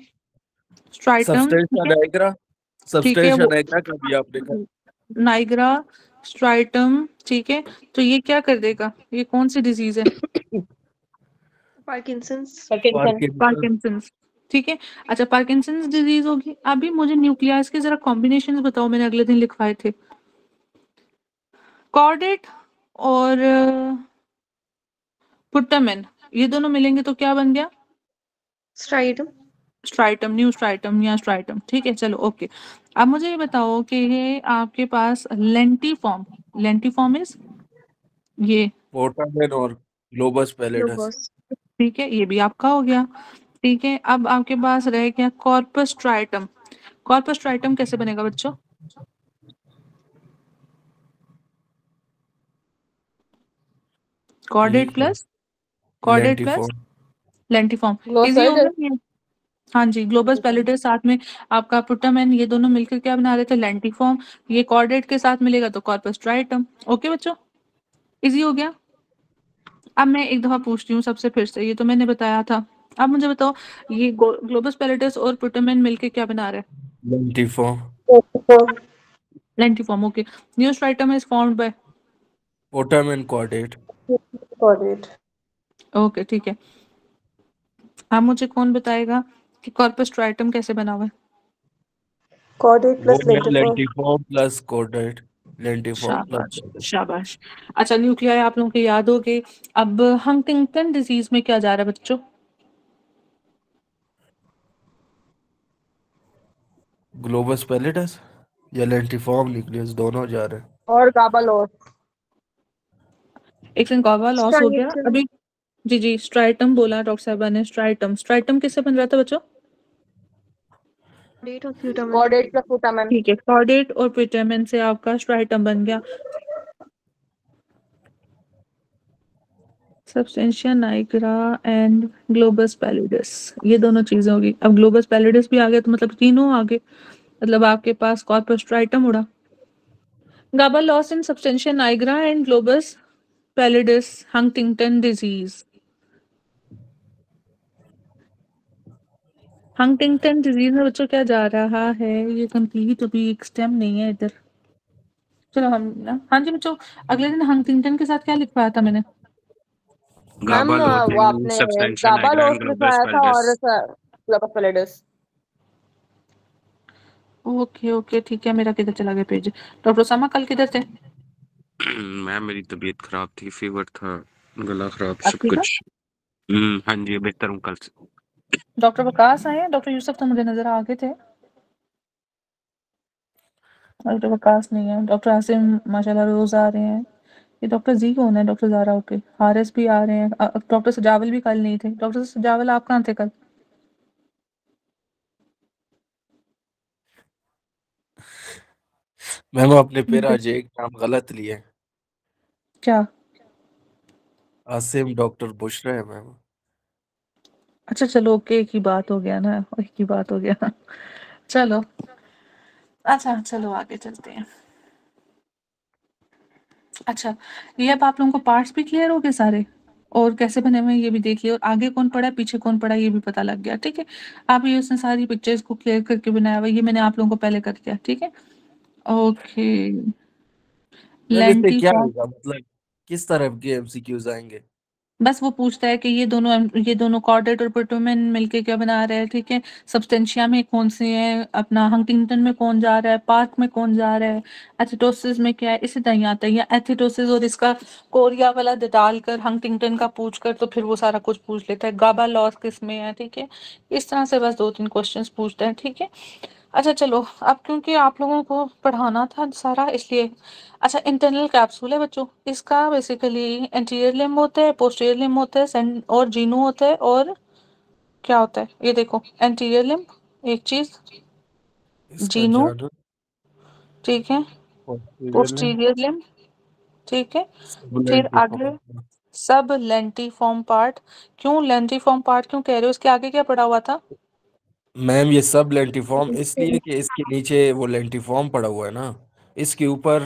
स्ट्राइटम, सबस्टेंशिया ठीक है? नाइग्रा। ठीक है, सबस्टेंशिया वो नाइग्रा का भी आपने कहा। नाइग्रा, स्ट्राइटम, ठीक है? तो ये क्या कर देगा? ये कौन सी डिजीज है? Parkinson's. पार्किंसन। पार्किंसंस, ठीक है? अच्छा, पार्किंसंस डिजीज होगी। अभी मुझे न्यूक्लियस के जरा कॉम्बिनेशंस बताओ, मैंने अगले दिन लिखवाए थे। कॉर्डेट और पुटामेन, ये दोनों मिलेंगे तो क्या बन गया? Striatum. स्ट्राइटम, न्यू स्ट्राइटम या स्ट्राइटम, ठीक है? चलो ओके। अब मुझे ये बताओ कि ये आपके पास लेंटिफॉर्म, लेंटिफॉर्म इज ये, पोटामेन और ग्लोबस पैलिडस। Logos. ठीक है? ये भी आपका हो गया, ठीक है? अब आपके पास रह गया कॉर्पस स्ट्राइटम। कॉर्पस स्ट्राइटम कैसे बनेगा बच्चों? Caudate plus, caudate plus lentiform. Lentiform, इजी हो ग्लोसर्ड। गया ये? हाँ जी, ग्लोबस पैलिडस साथ में आपका पुटामेन, ये दोनों मिलकर क्या बना रहे थे? लेंटिफॉर्म। ये कॉर्डेट के साथ मिलेगा तो कॉर्पस स्ट्राइटम। ओके बच्चों, इजी हो गया? अब मैं एक दफा पूछती हूँ सबसे फिर से, ये तो मैंने बताया था। अब मुझे बताओ, ये ग्लोबस पैलिडस और पुटामेन मिलकर क्या बना रहे हैं? Lentiform. Lentiform, okay. Neostriatum is formed by, putamen caudate. Caudate. Okay ठीक है। अब मुझे कौन बताएगा कि कॉर्पस स्ट्राइटम कैसे बना हुआ है? कॉर्डेट वो plus lentiform. Lentiform plus caudate. Lentiform शाबाश, प्लस। शाबाश। अच्छा, न्यूक्लियाई आप लोगों को याद हो गए। अब हंटिंगटन डिजीज में क्या जा रहा है बच्चों? ग्लोबस पैलिडस या लेंटिफॉर्म न्यूक्लियस दोनों जा रहे हैं। और गाबा लॉस। एक सेकंड, गावा लॉस हो गया Striatum. अभी। जी जी, स्ट्राइटम बोला डॉक्टर साहबा ने, स्ट्राइटम। स्ट्राइटम किससे बन रहा था बच्चों? Date of Putamen. Caudate plus putamen. ठीक है, कॉर्डेट और पुटामेन से आपका स्ट्राइटम बन गया। सबस्टेंशिया नाइग्रा एंड ग्लोबस पैलिडिस, ये दोनों चीजें होगी। अब ग्लोबस पैलिडिस भी आ गया तो मतलब तीनों आ गए, मतलब आपके पास कॉर्पस स्ट्राइटम उड़ा। GABA loss in substantia nigra and globus pallidus, Huntington disease. Huntington disease में बच्चों क्या जा रहा है, ये कंप्लीट अभी एक स्टेम नहीं है इधर। चलो हम ना, हाँ जी बच्चों, अगले दिन हंटिंगटन के साथ क्या लिखवाया था मैंने? मैम गाबा लॉस वो इन आपने सबस्टेंशिया गाबा नाइग्रा लॉस एंड ग्लोबस लिखवाया था और pallidus. Globus pallidus. Okay okay ठीक है, मेरा किधर चला गया पेज? डॉक्टर उसामा कल किधर थे? मैम मेरी तबीयत खराब थी, फीवर था, गला खराब, अब सब ठीक है? कुछ। हाँ जी, बेहतर हूँ कल से। डॉक्टर वकास आए हैं, डॉक्टर यूसुफ तो मुझे नजर आ गए थे। डॉक्टर वकास नहीं है, डॉक्टर आसिम माशाल्लाह रोज आ रहे हैं। ये डॉक्टर जी कौन है? Doctor Zara, okay. हारिस भी आ रहे हैं। डॉक्टर सजावल भी कल नहीं थे। डॉक्टर सजावल आप कहाँ थे कल? मैम आपने फिर आज एक नाम गलत लिया है। क्या? आसिम डॉक्टर बुशरा है मैम। अच्छा चलो ओके, एक ही बात हो गया ना, एक ही बात हो गया। चलो अच्छा, चलो आगे चलते हैं। अच्छा, ये अब आप लोगों को पार्ट्स भी क्लियर हो गए सारे, और कैसे बने हुए हैं ये भी देख लिया, और आगे कौन पड़ा है पीछे कौन पड़ा है ये भी पता लग गया, ठीक है। आप ये उसने सारी पिक्चर्स को क्लियर करके बनाया हुआ है, ये मैंने आप लोगों को पहले कर दिया, ठीक है। ओके, मैम इससे लेंटी क्या फॉर्म। होगा, मतलब किस तरह के एमसीक्यूज आएंगे? बस वो पूछता है कि ये दोनों कॉर्डेट और पुटुमेन मिलके क्या बना रहे हैं, ठीक है। सब्सटेंशिया में कौन से हैं, अपना हंटिंगटन में कौन जा रहा है, पार्क में कौन जा रहा है, एथिटोसिस में क्या है, इसी तरह आता है। या एथिटोसिस और इसका कोरिया वाला डालकर हंटिंगटन का पूछ कर तो फिर वो सारा कुछ पूछ लेता है। गाबा लॉस किस में है, ठीक है। इस तरह से बस 2-3 क्वेश्चंस पूछते हैं, ठीक है। अच्छा चलो, अब क्योंकि आप लोगों को पढ़ाना था सारा इसलिए। अच्छा, इंटरनल कैप्सूल है बच्चों, इसका बेसिकली एंटीरियर लिम्ब होता है, पोस्टीरियर लिम्ब होता है, और जीनू होता है, और क्या होता है ये देखो, एंटीरियर लिम्ब एक चीज, इसका जीनू, जानू ठीक है, पोस्टीरियर लिम्ब पोस्टीरियर लिम्ब, ठीक है। फिर आगे सबलेंटिफॉर्म। सब लेंटिफॉर्म पार्ट। क्यों लेंटिफॉर्म पार्ट क्यों कह रहे हो, इसके आगे क्या पड़ा हुआ था? मैम ये सब लेंटिफॉर्म इसलिए कि इसके नीचे वो लेंटिफॉर्म पड़ा हुआ है ना, इसके ऊपर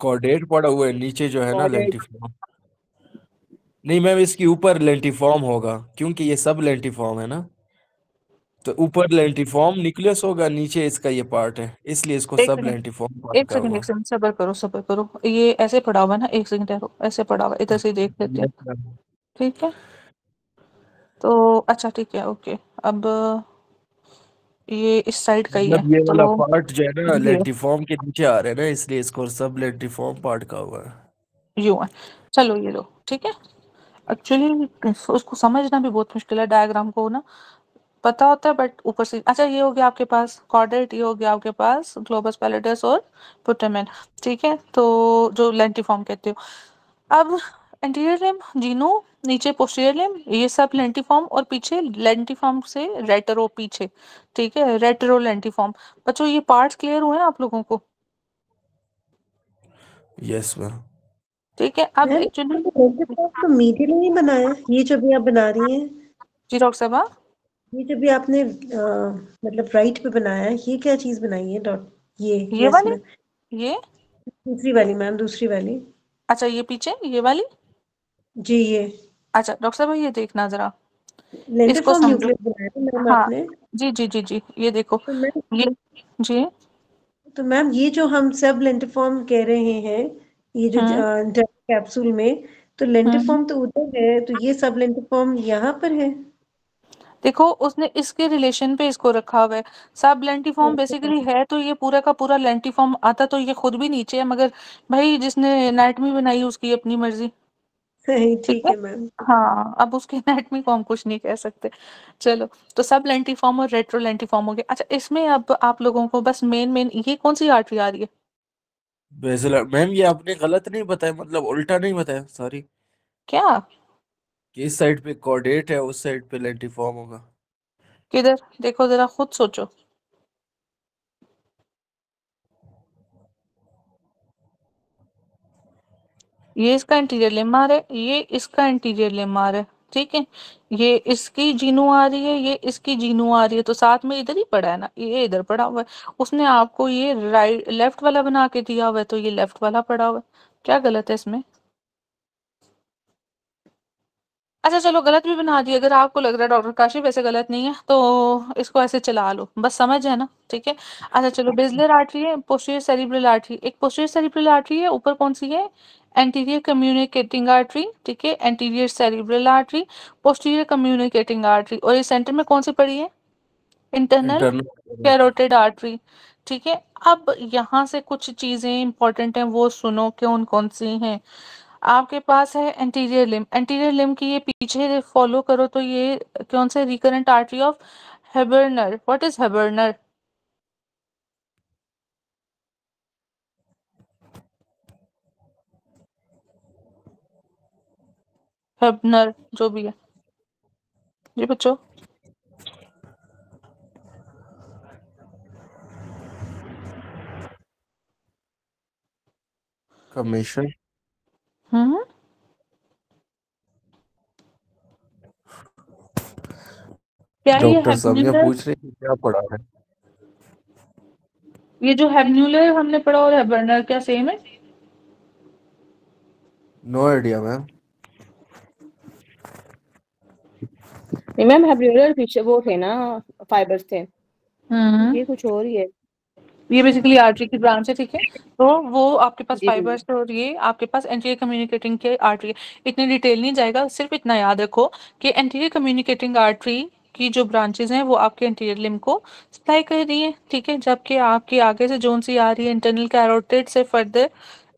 कॉर्डेट पड़ा हुआ है, नीचे जो है ना लेंटिफॉर्म। नहीं मैम, इसके ऊपर लेंटिफॉर्म होगा क्योंकि ये सब लेंटिफॉर्म है ना, तो ऊपर लेंटिफॉर्म न्यूक्लियस होगा, नीचे इसका ये पार्ट है, इसलिए इसको एक सब सेकंड, लेंटिफॉर्म पार्ट एक कहा सेकंड, हुआ एक सेकंड, सबर करो सबर करो, ये ऐसे पड़ा हुआ है ना, एक सेकंड ठहरो, ऐसे पड़ा हुआ है, इधर से ही देख लेते है। हैं, ठीक है। तो अच्छा ठीक है, ओके। अब ये इस साइड का ही है, मतलब ये वाला तो पार्ट जो है ना ये लेंटिफॉर्म के नीचे आ रहा है ना, इसलिए इसको सब लेंटिफॉर्म पार्ट कहा हुआ है। यूं है। चलो ये लो, ठीक है। एक्चुअली उसको समझना भी बहुत मुश्किल है, डायग्राम को ना पता होता है बट ऊपर से। अच्छा, ये हो गया आपके पास कॉर्डेट, ये हो गया आपके पास ग्लोबस पैलिडस और पुटामेन, ठीक है, तो जो लेंटिफॉर्म कहते हो। अब एंटीरियर लिम्ब जीनो, नीचे पोस्टीरियर लिम्ब, ये सब लेंटिफॉर्म, और पीछे लेंटिफॉर्म से रेटरो पीछे, ठीक है, रेटरो लेंटिफॉर्म। बच्चों ये पार्ट्स क्लियर हुए हैं आप लोगों को? Yes ma'am. ठीक है, अब मैम एक्चुअली तो मीठे में ही बनाया है, ये जो भी आप बना रही हैं, जी डॉक्टर साहब, ये जो भी आपने मतलब राइट पे बनाया है, ये क्या चीज बनाई है डॉट? ये ये यस वाली, मैम, ये दूसरी वाली मैम, दूसरी वाली। अच्छा ये पीछे ये वाली। जी ये अच्छा डॉक्टर साहब ये देखना जरा, इसको लेंटिफॉर्म समझो। न्यूक्लियस बनाया है मैम हाँ आपने। जी जी जी जी, ये देखो, तो मैम ये जी, तो मैम ये जो हम सब लेंटिफॉर्म कह रहे हैं, ये जो हम्म कैप्सूल में, तो हम्म। लेंटिफॉर्म तो उधर है, तो ये सब लेंटिफॉर्म यहाँ पर है। देखो उसने इसके रिलेशन पे इसको रखा हुआ है। सब लेंटिफॉर्म बेसिकली है, तो ये पूरा का पूरा लेंटिफॉर्म आता तो ये खुद भी नीचे है, मगर भाई जिसने एनाटॉमी बनाई उसकी अपनी मर्जी, सही, ठीक ठीक है। है मैम। हाँ, अब उसके एनाटॉमी को हम कुछ नहीं कह सकते। चलो, तो सब लेंटिफॉर्म और रेट्रो लेंटिफॉर्म हो गए। अच्छा, इसमें अब आप लोगों को बस मेन मेन ये कौन सी आर्टरी आ रही है? बेसिलर मैम, ये आपने गलत नहीं बताया, मतलब उल्टा नहीं बताया, सॉरी। क्या? कि इस साइड पे कॉर्डेट है, उस साइड पे लेंटिफॉर्म होगा। किधर देखो जरा, खुद सोचो। ये इसका इंटीरियर लिम्ब आ रहा है, ये इसका इंटीरियर लिम्ब आ रहा है, ठीक है। ये इसकी जीनू आ रही है, ये इसकी जीनू आ रही है, तो साथ में इधर ही पड़ा है ना, ये इधर पड़ा हुआ है। उसने आपको ये राइट लेफ्ट वाला बना के दिया हुआ है, तो ये लेफ्ट वाला पड़ा हुआ है। क्या गलत है इसमें? अच्छा चलो गलत भी बना दिया, अगर आपको लग रहा है डॉक्टर काशी वैसे गलत नहीं है तो इसको ऐसे चला लो, बस समझ है ना, ठीक है। अच्छा चलो, बेसिलर आर्टरी है, पोस्टीरियर सेरिब्रल आर्टरी, एक पोस्टीरियर सेरिब्रल आर्टरी है, ऊपर कौन सी है? एंटीरियर कम्युनिकेटिंग आर्टरी, ठीक है, anterior cerebral artery, posterior communicating artery, और ये सेंटर में कौन सी पड़ी है? इंटरनल इंटरनल कैरोटिड आर्टरी, ठीक है। अब यहाँ से कुछ चीजें इंपॉर्टेंट हैं, वो सुनो कौन कौन सी हैं। आपके पास है एंटीरियर लिम्ब, एंटीरियर लिम्ब की ये पीछे फॉलो करो तो ये कौन सा? Recurrent artery of Heubner. What is Heubner? Heubner जो भी है जी बच्चों। कमीशन। हम्म क्या ये डॉक्टर सामिया हेबन्यूलर? पूछ रही थी क्या पढ़ा है। ये जो हेबन्यूलर हमने पढ़ा और हेबर्नर क्या सेम है? No idea ma'am. नहीं मैम, हेब्रियोलर पीछे वो थे ना, फाइबर्स थे, हम्म ये कुछ और ही है। ये बेसिकली आर्टरी की ब्रांच है, ठीक है। तो वो आपके पास जी फाइबर्स और ये आपके पास एंटीरियर कम्युनिकेटिंग के आर्टरी। इतनी डिटेल नहीं जाएगा, सिर्फ इतना याद रखो कि एंटीरियर कम्युनिकेटिंग आर्टरी की जो ब्रांचेस हैं वो आपके एंटीरियर लिम्ब को सप्लाई कर रही है, ठीक है। जबकि आपकी आगे से जोन सी आ रही है, इंटरनल कैरोटिड से फर्दर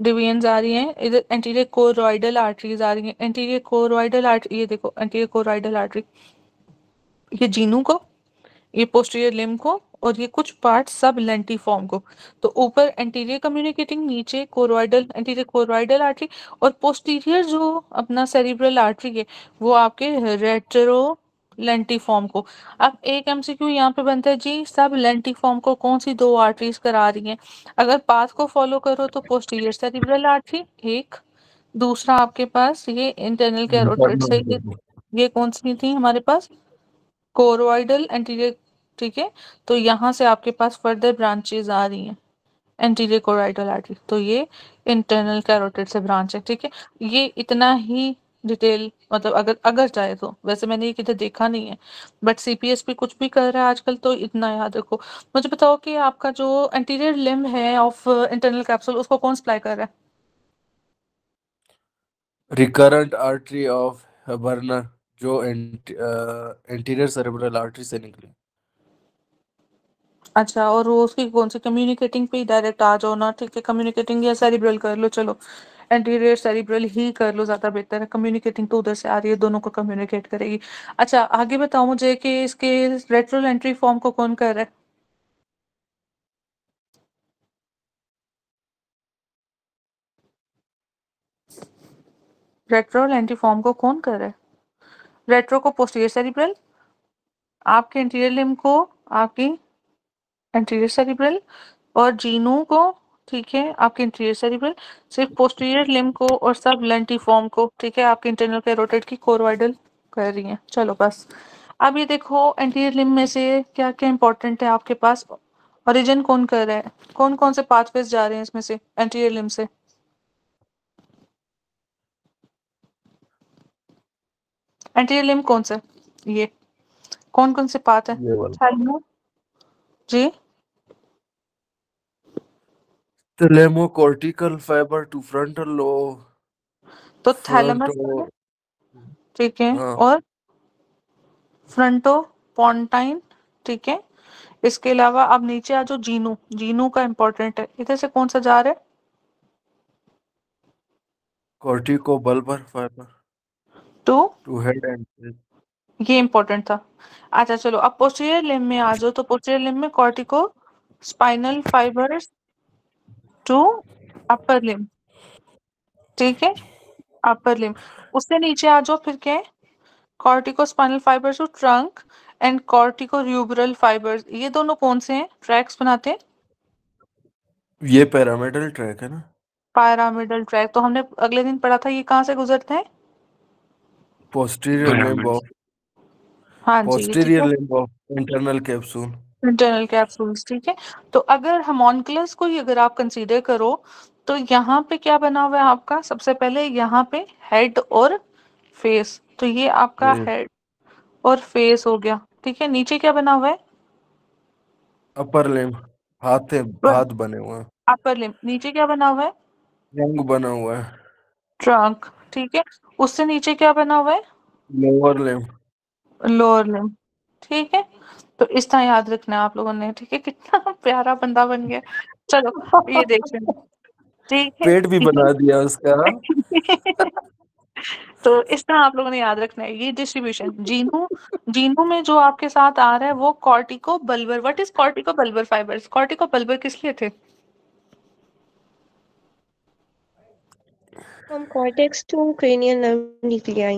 डिवीजन्स आ रही हैं, इधर एंटीरियर कोरोइडल आर्टरीज आ रही हैं। एंटीरियर कोरोइडल आर्टरी, ये देखो एंटीरियर कोरोइडल आर्टरी, ये जीनू को, ये पोस्टीरियर लिम्ब को, और ये कुछ पार्ट सब लेंटिफॉर्म को। तो ऊपर एंटीरियर कम्युनिकेटिंग, नीचे कोरोइडल, एंटीरियर कोरोइडल आर्टरी, और पोस्टीरियर जो अपना सेरिब्रल आर्टरी है वो आपके रेट्रो लेंटिफॉर्म को। अब एक एमसीक्यू यहाँ पे बनता है जी, सब लेंटिफॉर्म को कौन सी दो आर्टरीज करा रही हैं? अगर पाथ को फॉलो करो तो पोस्टीरियर सेरिब्रल आर्टरी एक, दूसरा आपके पास ये इंटरनल कैरोटिड से ये कौन सी थी हमारे पास? कोरोइडल एंटीरियर, ठीक है। तो यहाँ से आपके पास फर्दर ब्रांचेस आ रही हैं, एंटीरियर कोरोइडल आर्टरी, तो ये इंटरनल कैरोटिड से ब्रांच है, ठीक है। ये इतना ही डिटेल, मतलब अगर अगर चाहे तो, वैसे मैंने ये किधर देखा नहीं है, बट सीपीएस भी कुछ भी कर रहा है आजकल, तो इतना याद रखो। मुझे बताओ कि आपका जो एंटीरियर लिम्ब है ऑफ इंटरनल कैप्सूल, उसको कौन सप्लाई कर रहा है? रिकरेंट आर्टरी ऑफ हेबर्नर जो एंटीरियर सेरेब्रल आर्टरी से निकली। अच्छा, और वो उसकी कौन सी? कम्युनिकेटिंग पे ही डायरेक्ट आ जाओ ना, ठीक है। कम्युनिकेटिंग या सेरिब्रल कर लो, चलो एंटीरियर सेरिब्रल ही कर लो, ज्यादा बेहतर है। कम्युनिकेटिंग तो उधर से आ रही है, दोनों को कम्युनिकेट करेगी। अच्छा आगे बताओ मुझे कि इसके रेट्रो एंट्री फॉर्म को कौन कर रहा है? रेट्रो एंट्री फॉर्म को कौन कर रहा है? रेट्रो को पोस्टीरियर सेरिब्रल, आपके इंटीरियर लिम्ब को आपकी एंटीरियर सेरिब्रल, और जीनू को, ठीक है, आपके इंटीरियर सेरिब्रल, सिर्फ पोस्टीरियर लिम्ब को और सब लेंटिफॉर्म को, ठीक है, आपके इंटरनल कैरोटिड की कोरोइडल कर रही हैं। चलो बस। अब ये देखो एंटीरियर लिम्ब में से क्या क्या इंपॉर्टेंट है आपके पास, ओरिजिन कौन कर रहा है, कौन कौन से पाथवेज जा रहे हैं इसमें से एंटीरियर लिम्ब से? एंटीरियर लिम्ब कौन सा? ये कौन कौन से पाथ है? ये वाला थैलेमो जी, thalamocortical fibre to frontal lobe तो थैलेमस फ्रंटो। ठीक है, हाँ और फ्रंटो पॉन्टाइन, ठीक है। इसके अलावा अब नीचे आ जाओ, जीनू, जीनू का इंपॉर्टेंट है, इधर से कौन सा जा रहा है? Corticobulbar fibre to, to head end. ये इंपॉर्टेंट था। अच्छा चलो, अब पोस्टीरियर लिम्ब में आ जाओ, तो पोस्टीरियर लिम्ब में corticospinal fibres to upper limb, ठीक है, अपर लिम्ब। उससे नीचे आ जाओ, फिर क्या है? Corticospinal fibres to trunk and corticorubral fibres, ये दोनों कौन से हैं, ट्रैक्स बनाते हैं? ये पैरामेडल ट्रैक है ना। पायरामिडल ट्रैक तो हमने अगले दिन पढ़ा था, ये कहाँ से गुजरते हैं? पोस्टीरियर लिम्ब ऑफ हाँ जी, ठीक पोस्टीरियर है, limb of internal capsule. Internal capsules, ठीक है। तो अगर होमोन्कुलस को ही अगर आप कंसीडर करो तो यहाँ पे क्या बना हुआ है आपका? सबसे पहले यहाँ पे हेड और फेस, तो ये आपका हेड और फेस हो गया, ठीक है। नीचे क्या बना हुआ है? अपर लिम्ब, हाथ बने हुए हैं। Upper limb. नीचे क्या बना हुआ है? ट्रंक बना हुआ है। ट्रंक, ठीक है। उससे नीचे क्या बना हुआ है? Lower limb. लोअर लिम्ब, ठीक है। तो इस तरह याद रखना है आप लोगों ने, ठीक है। कितना प्यारा बंदा बन गया। चलो ये देख लेना, ठीक है। पेट भी बना दिया उसका। तो इस तरह आप लोगों ने याद रखना है ये डिस्ट्रीब्यूशन। जीनू जीनू में जो आपके साथ आ रहा है वो corticobulbar. What is corticobulbar fibres? Corticobulbar किस लिए थे? From cortex to cranial nerve nuclei.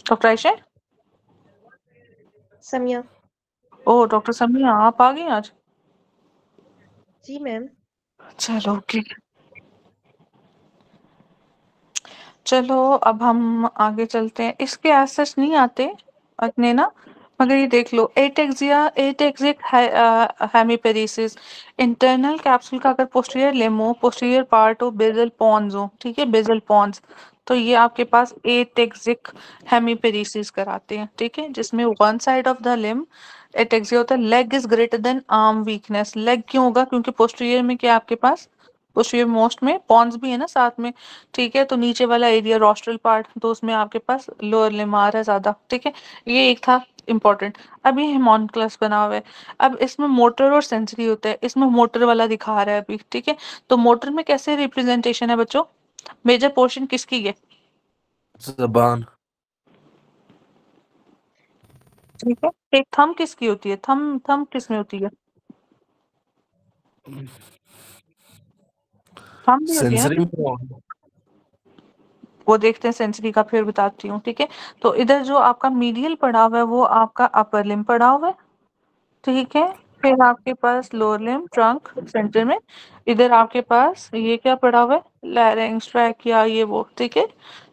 Doctor Ayesha? Samya. ओ डॉक्टर समिया, आप आ गई आज? जी मैम। चलो ओके, चलो अब हम आगे चलते हैं। इसके एसेस नहीं आते अपने ना, मगर ये देख लो, एटेक्सिक हेमीपेरीसिस, इंटरनल कैप्सूल का अगर पोस्टीरियर लिम्ब हो, पोस्टीरियर पार्ट हो, बेजल पॉन्स हो, ठीक है, बेजल पॉन्स, तो ये आपके पास एटेक्सिक हेमीपेरीसिस कराते हैं, ठीक है, जिसमें one side of the limb ataxia होता है। Leg is greater than arm weakness. Leg क्यों होगा? क्योंकि पोस्टीरियर में क्या आपके पास, पोस्टीरियर मोस्ट में पॉन्स भी है ना साथ में, ठीक है। तो नीचे वाला एरिया रोस्ट्रल पार्ट, तो उसमें आपके पास लोअर लिम्ब आ रहा है ज्यादा, ठीक है। ये एक था इम्पोर्टेंट। अब ये होमोन्कुलस बना हुआ है। अब इसमें मोटर और सेंसरी होता है, इसमें मोटर वाला दिखा रहा है अभी, ठीक है। तो मोटर में कैसे रिप्रेजेंटेशन है बच्चों? मेजर पोर्शन किसकी है? जबान। ठीक है। एक थंब किसकी होती है? थंब थंब किस में होती है? थंब भी होती है सेंसरी ना, में। वो देखते हैं सेंसरी का, फिर बताती हूँ, ठीक है। तो इधर जो आपका मीडियल पड़ा हुआ है वो आपका अपर लिम्ब पड़ा हुआ है, ठीक है। फिर आपके पास लोअर लिम्ब, ट्रंक सेंटर में। इधर आपके पास ये क्या पड़ा हुआ है? लैरिंक्स, ट्रैकिया, ये वो, ठीक है।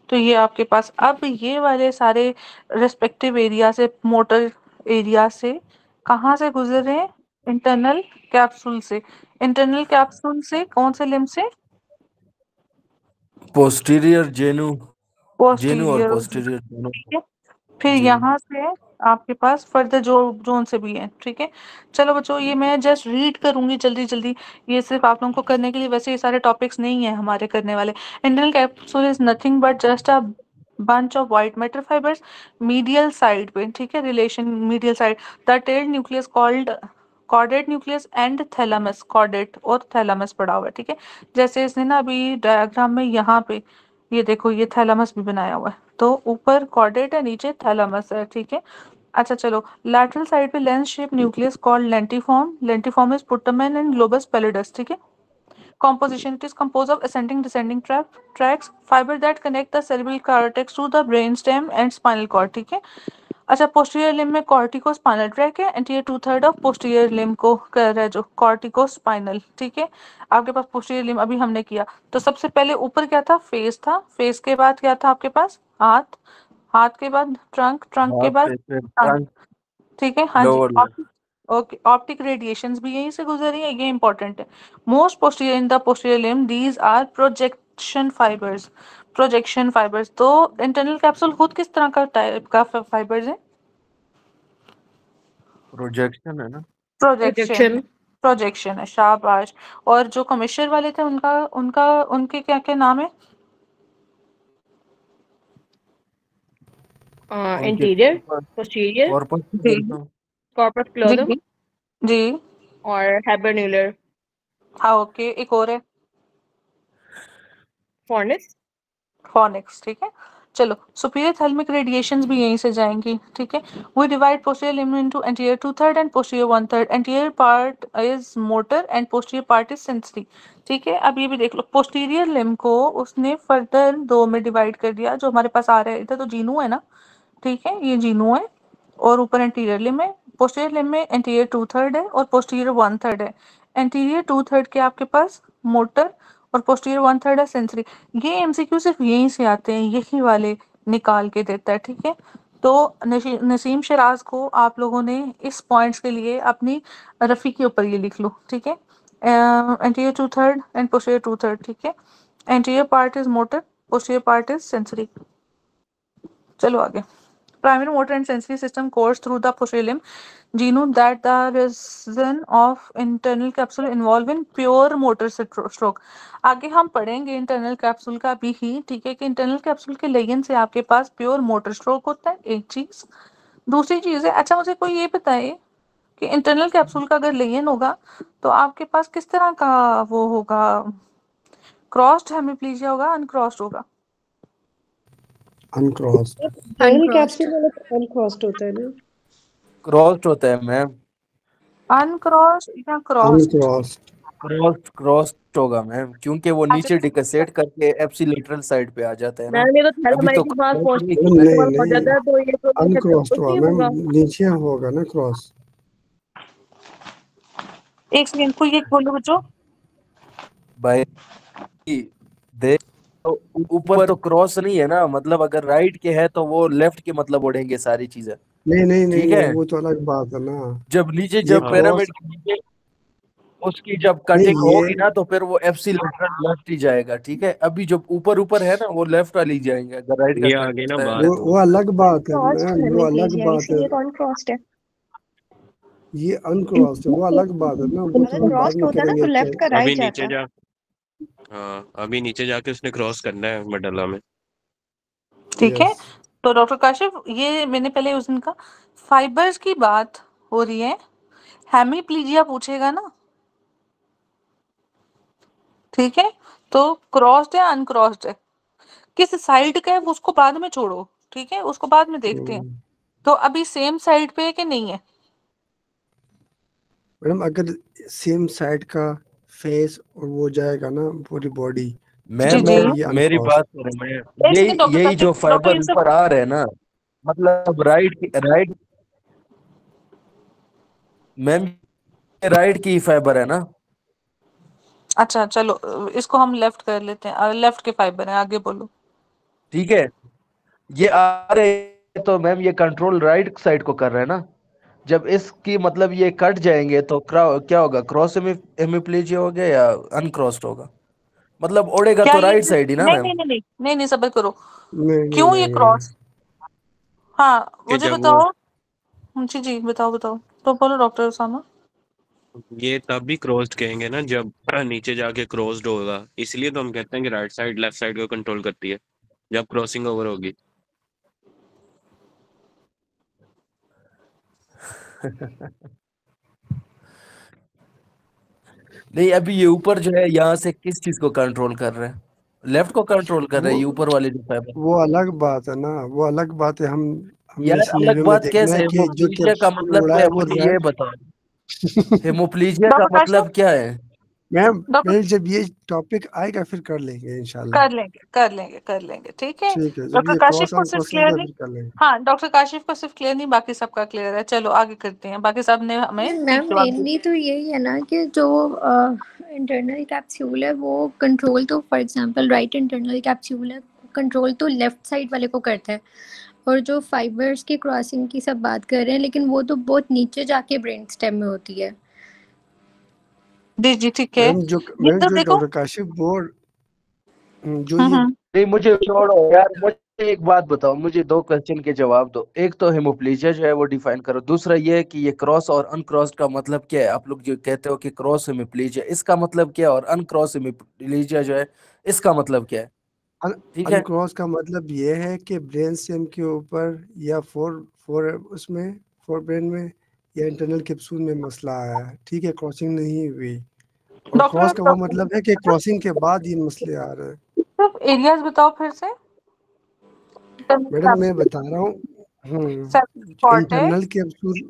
तो ये आपके पास, अब ये वाले सारे रेस्पेक्टिव एरिया से, मोटर एरिया से कहाँ से गुजर रहे हैं? इंटरनल कैप्सूल से। इंटरनल कैप्सूल से कौन से लिम्ब से? पोस्टीरियर जेनू और पोस्टीरियर, पोस्टीरियर दोनों। ठीक है। फिर जी। यहाँ से आपके पास फर्दर जो जोन से भी है, ठीक है। चलो बच्चों, ये मैं जस्ट रीड करूंगी जल्दी जल्दी, ये सिर्फ आप लोगों को करने के लिए, वैसे ये सारे टॉपिक्स नहीं है हमारे करने वाले। Internal capsule is nothing but just a bunch of white matter fibers medial side पे, ठीक है, relation medial side, the tailed nucleus called caudate nucleus and thalamus, caudate और thalamus पड़ा हुआ है, ठीक है। जैसे इसने ना अभी डायग्राम में यहाँ पे ये देखो, ये थैलामस भी बनाया हुआ है, तो ऊपर कॉर्डेट है, नीचे थैलामस है, ठीक है। अच्छा चलो, लैटरल साइड पे lens shape nucleus called lentiform, lentiform is putamen and globus pallidus, ठीक है। Composition, it is composed of ascending descending tracks, fiber that connect the cerebral cortex to the brainstem and spinal cord, ठीक है। अच्छा, पोस्टीरियर लिम्ब में कॉर्टिको स्पाइनल ट्रैक है, एंटीरियर 2/3 ऑफ पोस्टीरियर लिम्ब को कर रहा है जो कॉर्टिको स्पाइनल, ठीक है। आपके पास पोस्टीरियर लिम्ब अभी हमने किया, तो सबसे पहले ऊपर क्या था? फेस था, फेस के बाद क्या था आपके पास? हाथ, हाथ के बाद ट्रंक, ट्रंक के हाथ बाद पे फिर कान, ट्रंक, ठीक है। हाँ जी, lower limb. Okay, optic radiations भी यहीं से गुजर रही है, ये इंपॉर्टेंट है। Most posterior in the posterior limb, these are projection fibres, projection fibres. तो इंटरनल कैप्सूल खुद किस तरह का टाइप का फाइबर्स है? प्रोजेक्शन है ना। Projection, projection. प्रोजेक्शन है, शाबाश। और जो कमिश्नर वाले थे उनका उनका उनके क्या क्या नाम है? उनके इंटीरियर, पोस्टीरियर, कॉर्पस जी कॉर्पस जी क्लोजम जी जी। और हाइबरन्यूलर हाँ ओके, एक और है, फॉर्निस। फॉनिक्स, ठीक है। चलो, सुपीरियर थैलेमिक रेडिएशंस भी यहीं से जाएंगी, ठीक है। We divide posterior limb into anterior 2/3 and posterior 1/3। Anterior part is motor and posterior part is sensory, ठीक है। अब ये भी देख लो, पोस्टीरियर लिम्ब को उसने फर्दर दो में डिवाइड कर दिया, जो हमारे पास आ रहा है इधर, तो जीनू है ना, ठीक है, ये जीनू है, और ऊपर एंटीरियर लिम्ब है। पोस्टीरियर लिम्ब में एंटीरियर 2/3 है और पोस्टीरियर 1/3 है। एंटीरियर 2/3 के आपके पास मोटर और पोस्टीरियर 1/3 है सेंसरी। ये एमसीक्यू सिर्फ यहीं से आते हैं, यही वाले निकाल के देता है, ठीक है। तो नसीम शराज को आप लोगों ने इस पॉइंट्स के लिए अपनी रफ़ी के ऊपर ये लिख लो, ठीक है। एंटीरियर 2/3 एंड पोस्टीरियर 2/3, ठीक है। Anterior part is motor, posterior part is sensory. चलो आगे। Primary motor and sensory system course through the posterior limb. Genu that the region of internal capsule involve in pure motor stroke. आगे हम पढ़ेंगे इंटरनल कैप्सूल का भी ही, ठीक है, कि इंटरनल कैप्सूल के लेगन से आपके पास प्योर मोटर स्ट्रोक होता है, एक चीज। दूसरी चीज है, अच्छा मुझे कोई ये बताए कि इंटरनल कैप्सूल का अगर लेगन होगा तो आपके पास किस तरह का वो होगा, क्रॉस्ड हेमिप्लीजिया होगा, अनक्रॉस्ड होगा? अनक्रॉस्ड। इंटरनल कैप्सूल वाला अनक्रॉस्ड होता है ना? क्रॉस्ड होता है मैम। अनक्रॉस्ड या क्रॉस्ड? अनक्रॉस्ड। क्रॉस्ड होगा मैम, क्योंकि वो नीचे डिकसेट करके एप्सिलेटरल साइड पे आ जाता है ना। मैम ये तो अभी तो थैलामाइड के पास नहीं, हो जाता है, तो ये तो अनक्रॉस्ड हुआ मैम, होगा। नीचे होगा ना क्रॉस। एक सेकंड को ये खोलो बच्चों। भाई देख, तो ऊपर तो क्रॉस नहीं है ना, मतलब अगर राइट के है तो वो लेफ्ट के मतलब उड़ेंगे सारी चीजें। नहीं ठीक है, वो तो अलग बात है ना। जब नीचे ये जब क्रॉस पिरामिड के नीचे उसकी जब कटिंग होगी ना तो फिर वो एप्सिलेटरल लेफ्ट ही जाएगा, ठीक है। अभी जो ऊपर ऊपर है ना वो लेफ्ट वाली जाएंगे अगर राइट ये का आगे ना करता है बात वो अलग बात है क्रॉस्ड मैम, वो अलग हेमिप्लीजिया, बात है। इसीलिए तो अनक्रॉस्ड है। ये अनक्रॉस्ड है, वो अलग बात है ना, वो अगर तो हम बाद क्रॉस्ड में होता ना तो करेंगे। लेफ्ट का अभी राइट नीचे जाता। जा, हाँ अभी नीचे जाके उसने क्रॉस करना है मडला में। ठीक है, यस तो डॉक्टर काशिफ, ये मैंने पहले उस दिन का फाइबर्स की बात हो रही है, हेमिप्लीजिया पूछेगा ना, ठीक है। तो क्रॉस्ड है अनक्रॉस्ड है, किस साइड का है वो उसको बाद में छोड़ो, ठीक है, उसको बाद में देखते हैं। तो अभी सेम साइड पे है कि नहीं है? मैडम अगर सेम साइड का फेस और वो जाएगा ना पूरी बॉडी, मैम जी मतलब ये मेरी अनक्रॉस्ड। बात करो मैम, एक यही सेकंड डॉक्टर यही काशिफ, जो डॉक्टर फाइबर यूसुफ, ऊपर आ रहे हैं ना, मतलब राइट मैम, राइट की फाइबर है ना। अच्छा चलो इसको हम लेफ्ट कर लेते हैं, लेफ्ट के फाइबर है, आगे बोलो। ठीक है, ये आ रहे हैं तो मैम ये कंट्रोल राइट साइड को कर रहे हैं ना। जब इसकी मतलब ये कट जाएंगे तो क्या होगा, क्रॉस हेमिप्लीजिया हो गया या अनक्रॉस्ड होगा, मतलब उड़ेगा क्या तो ये राइट साइड ही ना नहीं मैम। नहीं नहीं नहीं नहीं नहीं सबर करो, नहीं क्यों ये क्रॉस? हाँ कि मुझे जब वो बताओ। जी जी बताओ बताओ, तो बोलो डॉक्टर उसामा। ये तब भी क्रॉस्ड कहेंगे ना जब नीचे जाके क्रॉस्ड होगा, इसलिए तो हम कहते हैं कि राइट साइड लेफ्ट साइड को कंट्रोल करती है जब क्रॉसिंग ओवर होगी। नहीं, अभी ये ऊपर जो है यहाँ से किस चीज को कंट्रोल कर रहे हैं, लेफ्ट को कंट्रोल कर रहे हैं, ये ऊपर वाले जो फाइबर। वो अलग बात है ना, वो अलग बात है। हमने यार अलग सिनेरियो में बात देखना कैसे, है कि जो हेमोप्लीजिया का कैप्सूल मतलब उड़ा क्या है है वो मुझे ये बताओ, हेमोप्लीजिया का डॉक्टर मतलब काशिफ, क्या है? मैम डॉक्टर पहले जब ये टॉपिक आएगा फिर कर लेंगे इंशाल्लाह। कर लेंगे ठीक है। ठीक है, जब डॉक्टर ये काशिफ क्रॉस को ऑन सिर्फ क्रॉस क्लियर आएगा नहीं, फिर कर लेंगे। हाँ डॉक्टर काशिफ को सिर्फ क्लियर नहीं, बाकी सबका क्लियर है। चलो आगे करते हैं, बाकी सब ने हमें ठीक मैम जवाब दिया। मेनली तो यही है ना कि जो इंटरनल कैप्सूल है वो कंट्रोल तो for example right internal capsule है, कंट्रोल तो लेफ्ट साइड वाले को करता है, और जो फाइबर्स की क्रॉसिंग की सब बात कर रहे हैं लेकिन वो तो बहुत नीचे जाके ब्रेन स्टेम में होती है। जी जी ठीक है, ये मैम तो जो देखो। डॉक्टर काशिफ बोल जो ये नहीं मुझे छोड़ो यार, मुझे एक बात बताओ, मुझे दो क्वेश्चन के जवाब दो। एक तो हेमोप्लीजिया जो है वो डिफाइन करो, दूसरा ये है कि ये क्रॉस और अनक्रॉस्ड का मतलब क्या है। आप लोग जो कहते हो कि क्रॉस हेमोप्लीजिया, इसका मतलब क्या है, और अनक्रॉस हेमोप्लीजिया जो है इसका मतलब क्या है? ठीक है, अनक्रॉस का मतलब ये है कि ब्रेन स्टेम के ऊपर या फोर फोर उसमें फोर ब्रेन में या इंटरनल कैप्सूल में मसला आया है, ठीक है, क्रॉसिंग नहीं हुई। और क्रॉस का वो मतलब है कि क्रॉसिंग के बाद ये मसले आ रहे हैं। सिर्फ एरियाज बताओ फिर से। मैडम मैं बता रहा हूँ, इंटरनल कैप्सूल,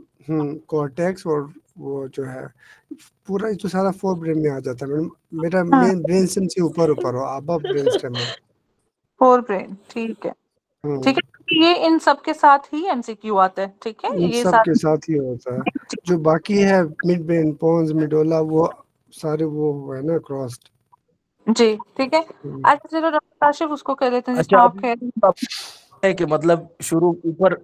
कॉर्टेक्स और वो जो है पूरा जो सारा फोर ब्रेन में आ जाता है मैडम। मेरा मेन ब्रेन स्टेम से ऊपर ऊपर हो, अब ब्रेन स्टेम हो, फोर ब्रेन, ठीक है ठीक है। ये इन सब के साथ ही एमसीक्यू आता है, ठीक है, इन ये सब के साथ साथ ही होता है। जो बाकी है मिड ब्रेन, पोन्स, मिडोला, वो सारे वो है ना क्रॉस्ड। जी, ठीक है। अच्छा चलो डॉक्टर काशिफ उसको कह लेते हैं जिसमें अच्छा, आप कह रहे हैं। अब है कि मतलब शुरू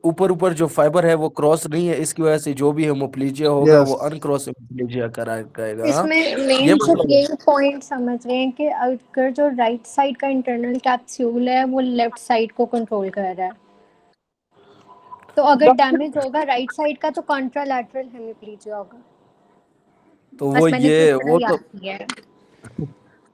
ऊपर जो फाइबर है वो क्रॉस नहीं है, इसकी वजह से जो भी हेमोप्लीजिया होगा वो यस अनक्रॉस हेमोप्लीजिया कराएगा। हाँ, इसमें ये मेन सिर्फ मतलब यही पॉइंट समझ रहे हैं कि अगर जो राइट साइड का इंटरनल कैप्सूल है वो लेफ्ट साइड को कंट्रोल कर रहा है, तो अगर डैमेज होगा राइट साइड का तो कॉन्ट्रालैटरल हेमिप्लीजिया होगा। तो बस मैंने इतना याद किया है।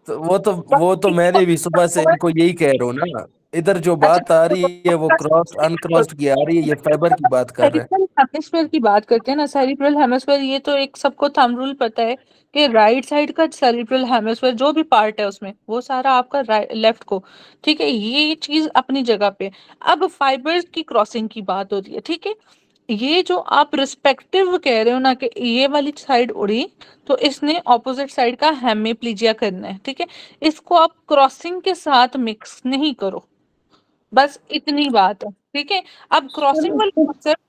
वो तो मैंने भी सुबह से इनको यही कह रहा हूँ ना, इधर जो बात आ रही है वो क्रॉस अनक्रॉस्ड की आ रही है, ये फाइबर की बात कर रहे हैं। सेरिब्रल हेमिस्फीयर की बात करते हैं ना, सेरिब्रल हेमिस्फीयर ये तो एक सबको थंब रूल पता है कि राइट साइड का सेरिब्रल हेमिस्फीयर जो भी पार्ट है उसमें वो सारा आपका लेफ्ट को, ठीक है, ये चीज अपनी जगह पे। अब फाइबर्स की क्रॉसिंग की बात होती है, ठीक है। ये जो आप रिस्पेक्टिव कह रहे हो ना कि ये वाली साइड उड़ी तो इसने ऑपोजिट साइड का हेमिप्लीजिया करना है, ठीक है। इसको आप क्रॉसिंग के साथ मिक्स नहीं करो, बस इतनी बात है, ठीक है। अब क्रॉसिंग वाले कॉन्सेप्ट,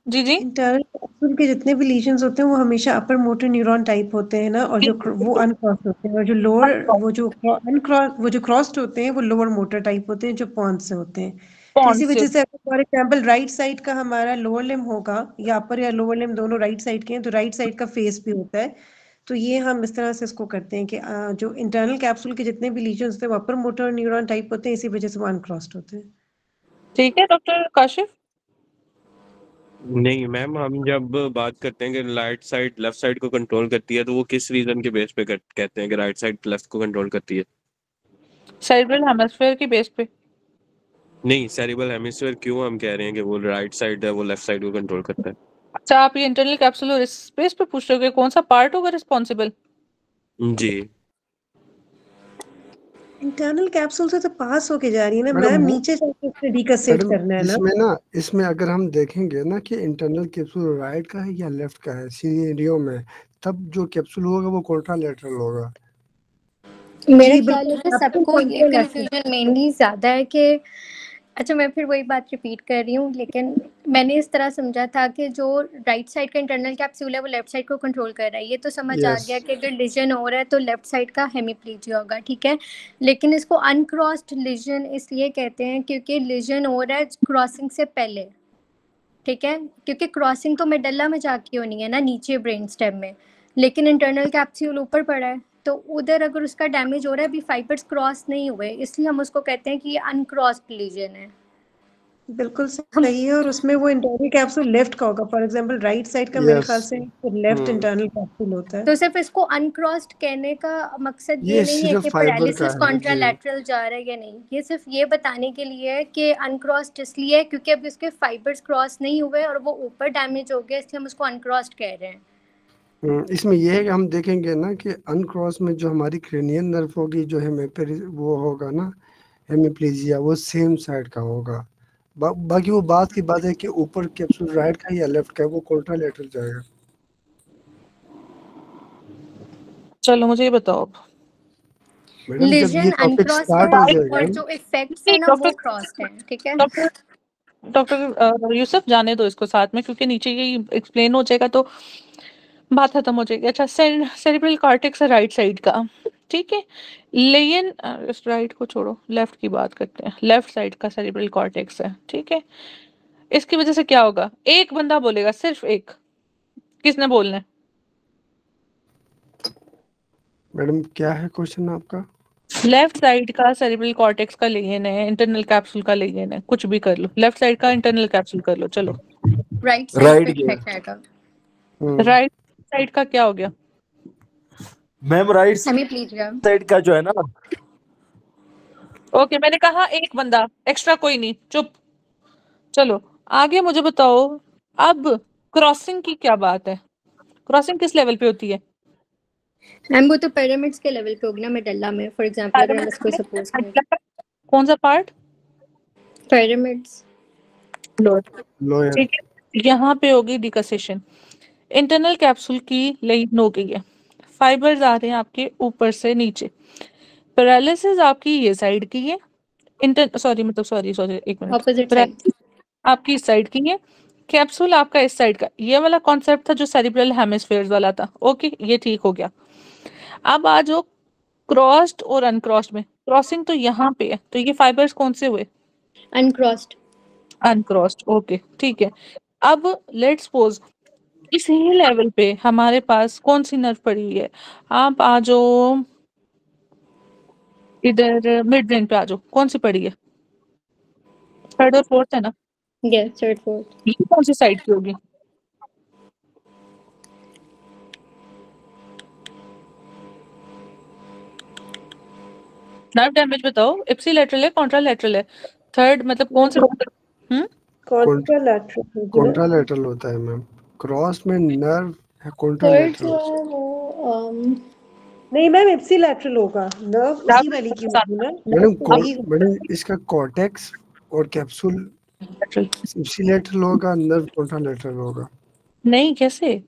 जी जी इंटरनल कैप्सूल के जितने भी लीजन्स होते हैं वो हमेशा अपर मोटर न्यूरॉन टाइप होते हैं ना, और जो वो अनक्रॉस होते हैं, और जो लोअर वो जो क्रॉस्ड होते हैं वो लोअर मोटर टाइप होते हैं जो पॉन्स से होते हैं। तो पॉन्ड इसी से वजह से फॉर एग्जाम्पल राइट साइड का हमारा लोअर लिम होगा, या अपर या लोअर लिम दोनों राइट साइड के हैं, तो राइट साइड का फेस भी होता है। तो ये हम इस तरह से इसको करते हैं कि जो इंटरनल कैप्सूल के जितने भी लीजन्स होते हैं वो अपर मोटर न्यूरॉन टाइप होते हैं, इसी वजह से वो अनक्रॉस्ड होते हैं। ठीक है डॉक्टर काशिफ। नहीं मैम, हम जब बात करते हैं कि राइट साइड लेफ्ट साइड को कंट्रोल करती है तो वो किस रीजन के बेस पे कहते हैं कि राइट साइड लेफ्ट को कंट्रोल करती है? सेरिब्रल हेमिस्फीयर की बेस पे। नहीं, सेरिब्रल हेमिस्फीयर क्यों हम कह रहे हैं कि वो राइट साइड है वो लेफ्ट साइड को कंट्रोल करता है? अच्छा आप ये इंटरनल कैप्सूल और इस बेस पे पूछ रहे हो कि कौन सा पार्ट होगा रिस्पॉन्सिबल? जी इंटरनल कैप्सूल से तो पास होके जा रही है ना मैडम मैम, वो नीचे जाके उसको डिकसेट मैडम करना है ना। इसमें अगर हम देखेंगे ना कि इंटरनल कैप्सूल राइट का है या लेफ्ट का है सीनियो में, तब जो कैप्सूल होगा वो कोल्ट्रालेटरल होगा। मेरे जी ख्याल है कि बिल्कुल, आपको सबको ये कोल्ट्रालेटरल कंफ्यूजन मेनली ज्यादा है कि, अच्छा मैं फिर वही बात रिपीट कर रही हूँ, लेकिन मैंने इस तरह समझा था कि जो राइट साइड का इंटरनल कैप्सूल है वो लेफ्ट साइड को कंट्रोल कर रहा है। ये तो समझ आ गया कि अगर लिजन हो रहा है तो लेफ्ट साइड का हेमिप्लीजिया होगा, ठीक है। लेकिन इसको अनक्रॉस्ड लिजन इसलिए कहते हैं क्योंकि लिजन हो रहा है क्रॉसिंग से पहले, ठीक है, क्योंकि क्रॉसिंग तो मेडल्ला में जाके होनी है ना, नीचे ब्रेन स्टेम में, लेकिन इंटरनल कैप्सूल ऊपर पड़ा है, तो उधर अगर उसका डैमेज हो रहा है, अभी फाइबर्स क्रॉस नहीं हुए, इसलिए हम उसको कहते हैं कि ये अनक्रॉस्ड लीजन है। बिल्कुल सही है, और उसमें वो इंटरनल कैप्सूल लेफ्ट का होगा। फॉर एग्जांपल राइट साइड का मेरे ख्याल से लेफ्ट इंटरनल कैप्सूल होता है। तो सिर्फ इसको अनक्रॉस्ड कहने का मकसद ये ये नहीं है सिर्फ कि फाइबर का पैरालिसिस है जी। कॉन्ट्रालैटरल जा रहा है या नहीं, ये सिर्फ ये बताने के लिए है कि अनक्रॉस्ड इसलिए है क्योंकि अभी उसके फाइबर्स क्रॉस नहीं हुए और वो ऊपर डैमेज हो गया, इसलिए हम उसको अनक्रॉस्ड कह रहे हैं। इसमें यह है कि हम देखेंगे ना कि अनक्रॉस में जो हमारी क्रेनियन नर्व होगी, जो वो होगा ना हेमिप्लीजिया, वो सेम साइड का होगा। बाकी वो बात की बात है कि ऊपर कैप्सूल राइट का या लेफ्ट का, वो कोल्ट्रालेटरल जाएगा। चलो मुझे ये बताओ अब। मैडम जब लिजन ये टॉपिक अनक्रॉस्ड स्टार्ट हो है जाएगा और जो इफेक्ट्स है ना वो क्रॉस्ड है, ठीक है। डॉक्टर यूसुफ जाने दो इसको साथ में, क्योंकि नीचे ये एक्सप्लेन हो जाएगा तो बात खत्म हो जाएगी। अच्छा सेरिब्रल कॉर्टेक्स है राइट साइड का, ठीक है। लेकिन इस राइट को छोड़ो, लेफ्ट की बात करते हैं। लेफ्ट साइड का सेरिब्रल कॉर्टेक्स है, ठीक है। इसकी वजह से क्या होगा, एक बंदा बोलेगा, सिर्फ एक, किसने बोलना है? मैडम क्या है क्वेश्चन आपका? लेफ्ट साइड का सेरिब्रल कॉर्टेक्स का लेजन है, इंटरनल कैप्सूल का लेजन है, कुछ भी कर लो, लेफ्ट साइड का इंटरनल कैप्सूल कर लो, चलो। राइट साइड पे इफेक्ट आएगा। राइट साइड का क्या हो गया मैम? राइट हेमिप्लीजिया साइड का जो है ना, ओके मैंने कहा एक बंदा एक्स्ट्रा, कोई नहीं, चुप। चलो आगे मुझे बताओ, अब क्रॉसिंग की क्या बात है? क्रॉसिंग किस लेवल पे होती है? मैम वो तो पिरामिड्स के लेवल पे होगी ना, मेडल्ला में फॉर एग्जांपल, अगर हम इसको सपोज करें। कौन सा पार्ट? Pyramids lower. ठीक है, यहाँ पे होगी डिकसेशन। इंटरनल कैप्सूल की लेन हो गई है, फाइबर्स आ रहे हैं आपके ऊपर से नीचे। पैरालिसिस आपकी ये साइड की है, सॉरी एक मिनट, ऑपोजिट साइड आपकी इस साइड की है, कैप्सूल आपका इस साइड का। ये वाला कॉन्सेप्ट था जो सेरिब्रल हेमिस्फीयर्स वाला था, ओके ये ठीक हो गया। अब आ जाओ क्रॉस्ड और अनक्रॉस्ड में। क्रॉसिंग तो यहाँ पे है, तो ये फाइबर्स कौन से हुए? अनक्रॉस्ड। अनक्रॉस्ड, ओके ठीक है। अब लेट्स सपोज इसी लेवल पे हमारे पास कौन सी नर्व पड़ी हुई है? आप आ जाओ इधर मिड ब्रेन पे आ जाओ, कौन सी पड़ी है? थर्ड और फोर्थ है ना? Yes, third fourth. ये कौन सी साइड की होगी? नर्व डैमेज बताओ, इप्सिलेटरल है कॉन्ट्रालैटरल है? थर्ड मतलब कौन से? कॉन्ट्रालैटरल कॉन्ट्रालैटरल होता है मैम। क्रॉस में नर्व है थर्ड कॉन्ट्रालैटरल। जो है वो नहीं मैम, इप्सिलैटरल होगा, नर्व उसी वाली की होगी ना। मैडम इसका कॉर्टेक्स और कैप्सूल इप्सिलैटरल होगा, नर्व कॉन्ट्रालैटरल होगा। नहीं, कैसे?